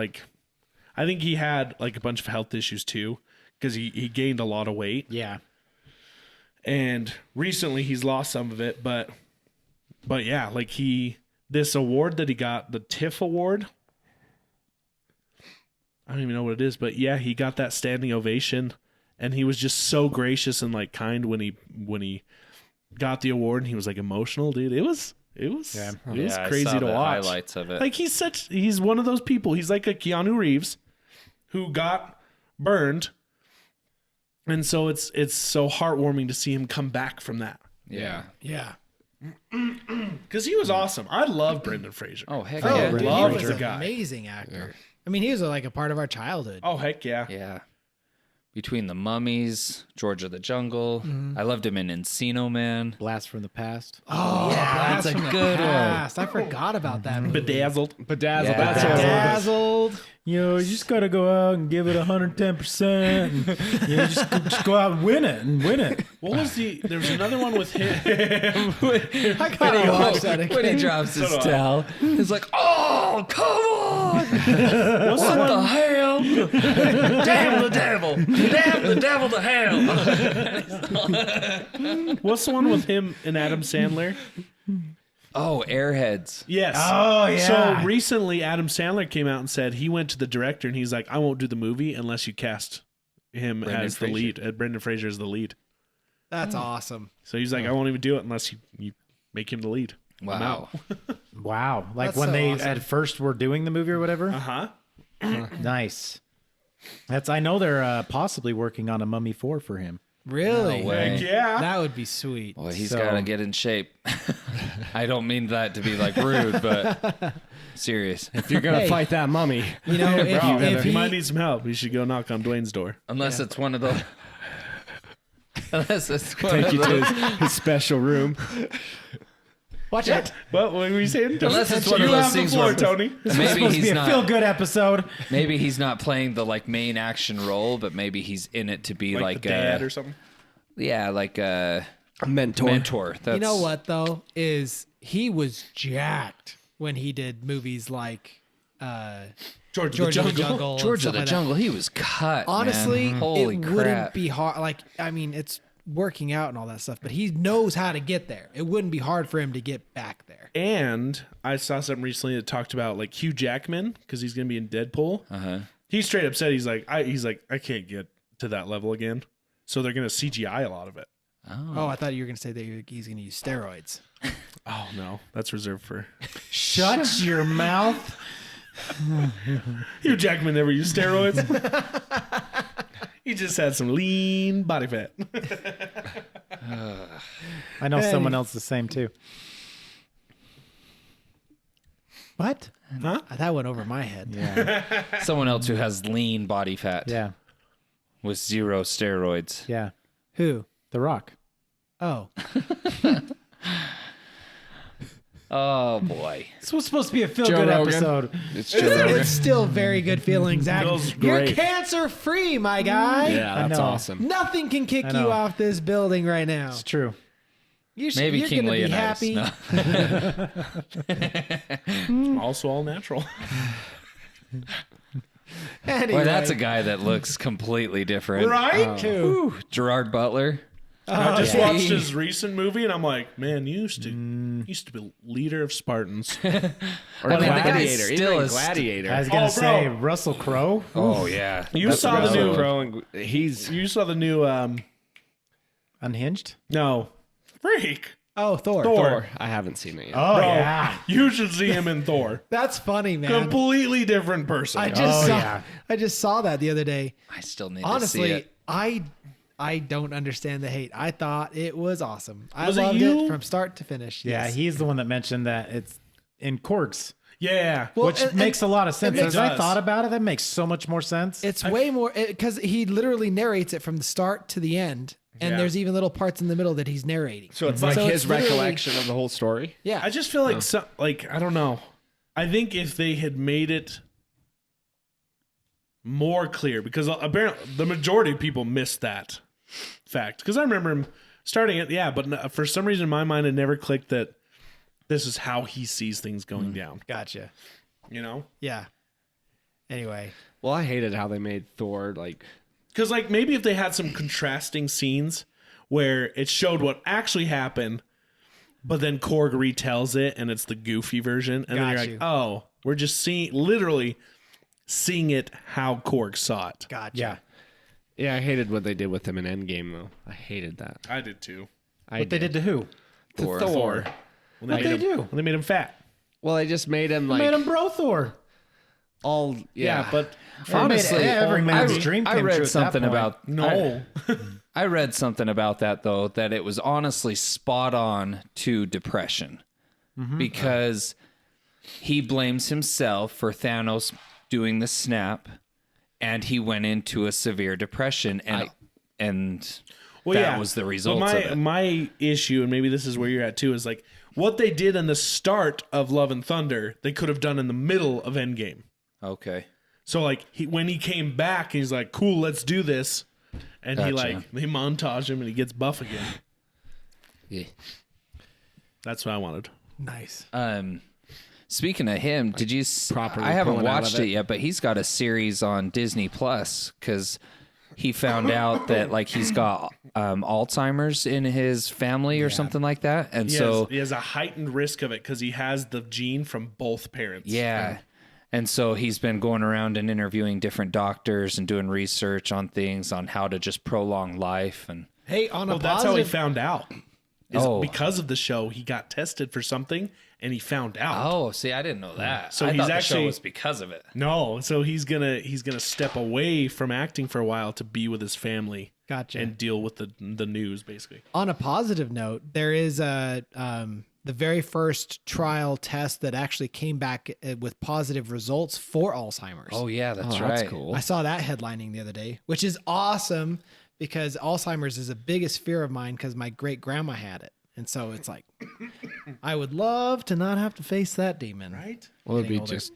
I think he had a bunch of health issues too, because he gained a lot of weight. Yeah. And recently he's lost some of it, but yeah, this award that he got, the TIFF award, I don't even know what it is, but yeah, he got that standing ovation, and he was just so gracious and kind when he got the award, and he was emotional, dude. It was Yeah, crazy I saw to the watch. highlights of it. He's one of those people. He's like a Keanu Reeves who got burned. And so it's so heartwarming to see him come back from that. Yeah. Yeah. Because he was awesome. I love Brendan Fraser. Oh heck Oh, yeah. dude, he love was the an guy. amazing actor. I mean, he was a part of our childhood. Oh, heck yeah. Yeah. Between the Mummies, George of the Jungle, I loved him in Encino Man. Blast from the Past. Oh, yeah, that's a from the good one. past. I forgot about that movie. Bedazzled. Bedazzled. Yeah. That's what it was. Dazzled. You just got to go out and give it 110%. And, just go out and win it. What was there was another one with him. I gotta watch that again. When he drops his So do I. towel, he's like, "Oh, come on! What the hell? Damn the devil! Damn the devil to hell!" What's the one with him and Adam Sandler? Oh, Airheads. Yes. Oh, yeah. So recently, Adam Sandler came out and said he went to the director and he's like, "I won't do the movie unless you cast him Brendan as the Fraser. lead. Brendan Fraser as the lead." That's awesome. So he's like, "I won't even do it unless you make him the lead." Wow. Wow. Like That's when so they awesome. at first were doing the movie or whatever? Uh huh. Nice. I know they're possibly working on a Mummy 4 for him. Really? No way. Yeah. That would be sweet. Boy, he's So- got to get in shape. I don't mean that to be rude, but serious. If you're gonna fight that mummy, You know, if He he, might need some help. You should go knock on Dwayne's door. Unless it's one of the. Unless it's one take of you the, to his special room. watch it. What were you saying? Unless it's one you of those have the things floor, where Tony. maybe Supposed to he's be a not. feel-good episode. Maybe he's not playing the main action role, but maybe he's in it to be Like the dad or something. yeah, like a A mentor. mentor. That's, You know what though is he was jacked when he did movies like George, George of the Jungle. and George stuff of the like that. Jungle, he was cut. Honestly, man. Holy it crap! wouldn't be hard. I mean, it's working out and all that stuff, but he knows how to get there. It wouldn't be hard for him to get back there. And I saw something recently that talked about Hugh Jackman because he's going to be in Deadpool. Uh-huh. He straight up said I can't get to that level again. So they're going to CGI a lot of it. Oh, I thought you were going to say that he's going to use steroids. Oh no, that's reserved for Shut your mouth. Hugh Jackman. Never used steroids. He just had some lean body fat. I know someone else the same too. What? Huh? That went over my head. Yeah. Someone else who has lean body fat Yeah. with zero steroids. Yeah. Who? The Rock. Oh, Oh boy. This was supposed to be a Joe feel-good Rogan. episode. It's Joe Rogan. It's still very good feeling, Zach. Feels You're great. cancer-free, my guy. Yeah, that's know. awesome. Nothing can kick I you know. off this building right now. It's true. Maybe you're King gonna be Leonidas. happy. No. Also all natural. Anyway, Boy, that's a guy that looks completely different. Right? Who? Gerard Butler. I just yeah. watched his recent movie, and I'm like, man, you used to be leader of Spartans. Or I mean, the guy Gladiator. still Even is- Gladiator. I was gonna Oh, say bro. Russell Crowe. Oh yeah. You That's saw the Russell new- Crowe. Crowe, and he's You saw the new Unhinged. no freak Oh, Thor. Thor. I haven't seen it yet. Oh Bro, yeah. you should see him in Thor. That's funny, man. Completely different person. I just Oh, saw. yeah. I just saw that the other day. I still need to see Honestly, it. I don't understand the hate. I thought it was awesome. I Was it loved you? it from start to finish. Yeah, Yes. he's the one that mentioned that it's in corks, yeah. Well, which and- makes a lot of sense. makes- As I does. thought about it, that makes so much more sense. It's way more because he literally narrates it from the start to the end, and Yeah. there's even little parts in the middle that he's narrating. So it's like So his it's literally- recollection of the whole story. Yeah, I just feel like I don't know. I think if they had made it more clear, because apparently the majority of people missed that fact. Because I remember him starting it, yeah, but for some reason in my mind it never clicked that this is how he sees things going down. gotcha. You know, Yeah. Anyway, Well, I hated how they made Thor like. because like maybe if they had some contrasting scenes where it showed what actually happened, but then Korg retells it and it's the goofy version, and then you're Got like, you. oh, we're just literally seeing it how Korg saw it. gotcha. yeah. Yeah, I hated what they did with him in Endgame though. I hated that. I did too. What they did to who? To Thor. Thor. When What'd made they him, do? When they made him fat. Well, they just made him like Made him bro Thor. all Yeah, but Honestly, every man's dream I came true read at that something point. about no. I read something about that though, that it was honestly spot on to depression because he blames himself for Thanos doing the snap, and he went into a severe depression, and Well, that was the result but of it. my issue, and maybe this is where you're at too, is like what they did in the start of Love and Thunder, they could have done in the middle of Endgame. Okay. So like when he came back, he's like, "Cool, let's do this," and he Gotcha. they montage him and he gets buff again. Yeah. That's what I wanted. Nice. Speaking of him, did you? properly I haven't pulling out watched of it it. yet, but he's got a series on Disney Plus because he found out that like he's got Alzheimer's in his family or something like that, and He has a heightened risk of it because he has the gene from both parents. yeah. And so he's been going around and interviewing different doctors and doing research on things on how to just prolong life. And Hey, on a Well, that's how he positive. found out. Is Oh. because of the show, he got tested for something and he found out. oh, see, I didn't know that. So I he's thought the actually- show was because of it. No, so he's gonna step away from acting for a while to be with his family Gotcha. and deal with the news, basically. On a positive note, there is the very first trial test that actually came back with positive results for Alzheimer's. Oh yeah, that's Oh, right. that's cool. I saw that headlining the other day, which is awesome because Alzheimer's is the biggest fear of mine because my great grandma had it. And so it's like, I would love to not have to face that demon. Right? Well, it'd be Getting older. just.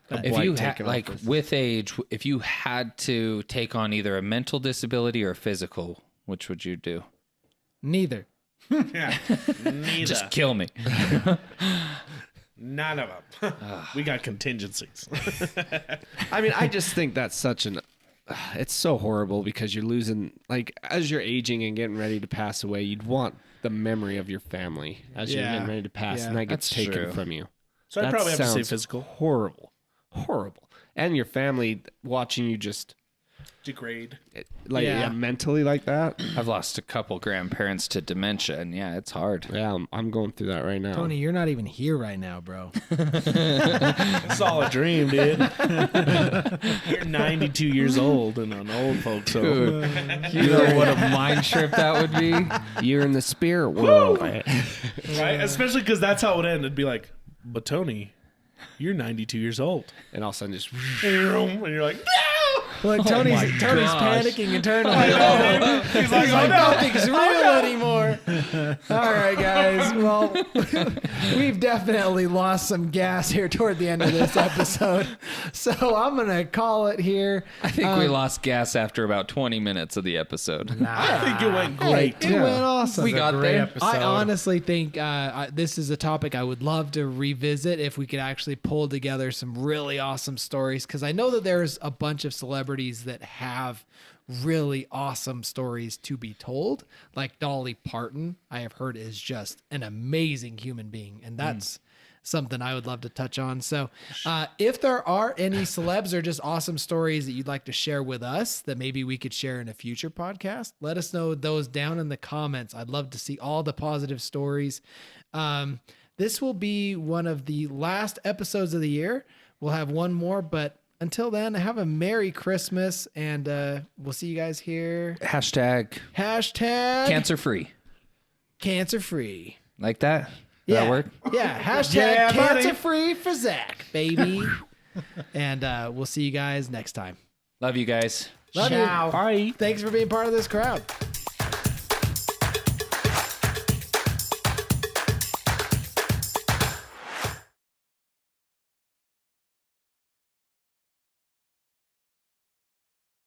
If blight you had taken off like his- with age, if you had to take on either a mental disability or a physical, which would you do? Neither. Yeah. Neither. Just kill me. None of them. We got contingencies. I mean, I just think that's such an. It's so horrible because you're losing, like, as you're aging and getting ready to pass away, you'd want the memory of your family as you're Yeah. getting ready to pass, Yeah. and that gets That's taken true. from you. So I'd That probably have to say sounds physical. Horrible. Horrible. And your family watching you just, Degrade. like, Yeah. yeah, mentally like that. I've lost a couple grandparents to dementia, and yeah, it's hard. Yeah, I'm going through that right now. Tony, you're not even here right now, bro. It's all a dream, dude. You're 92 years old and an old folks. So You know what a mind trip that would be? You're in the spirit world. right? Especially because that's how it would end. It'd be like, but Tony, you're 92 years old. And all of a sudden just, And you're like, Like Tony's gosh. panicking internally. he's like, oh no. Nothing's real anymore. All right, guys. Well, we've definitely lost some gas here toward the end of this episode. So I'm going to call it here. I think we lost gas after about 20 minutes of the episode. I think it went great. It went awesome. We got there. Episode. I honestly think this is a topic I would love to revisit if we could actually pull together some really awesome stories, because I know that there's a bunch of celebrities that have really awesome stories to be told. Like Dolly Parton, I have heard, is just an amazing human being, and that's something I would love to touch on. So if there are any celebs or just awesome stories that you'd like to share with us that maybe we could share in a future podcast, let us know those down in the comments. I'd love to see all the positive stories. This will be one of the last episodes of the year. We'll have one more, but until then, have a Merry Christmas, and we'll see you guys here. Hashtag Hashtag cancer free. like that. Does that work? Yeah. Hashtag Yeah, buddy. cancer free for Zach, baby. And we'll see you guys next time. Love you guys. Love Ciao. you. Bye. Thanks for being part of this crowd.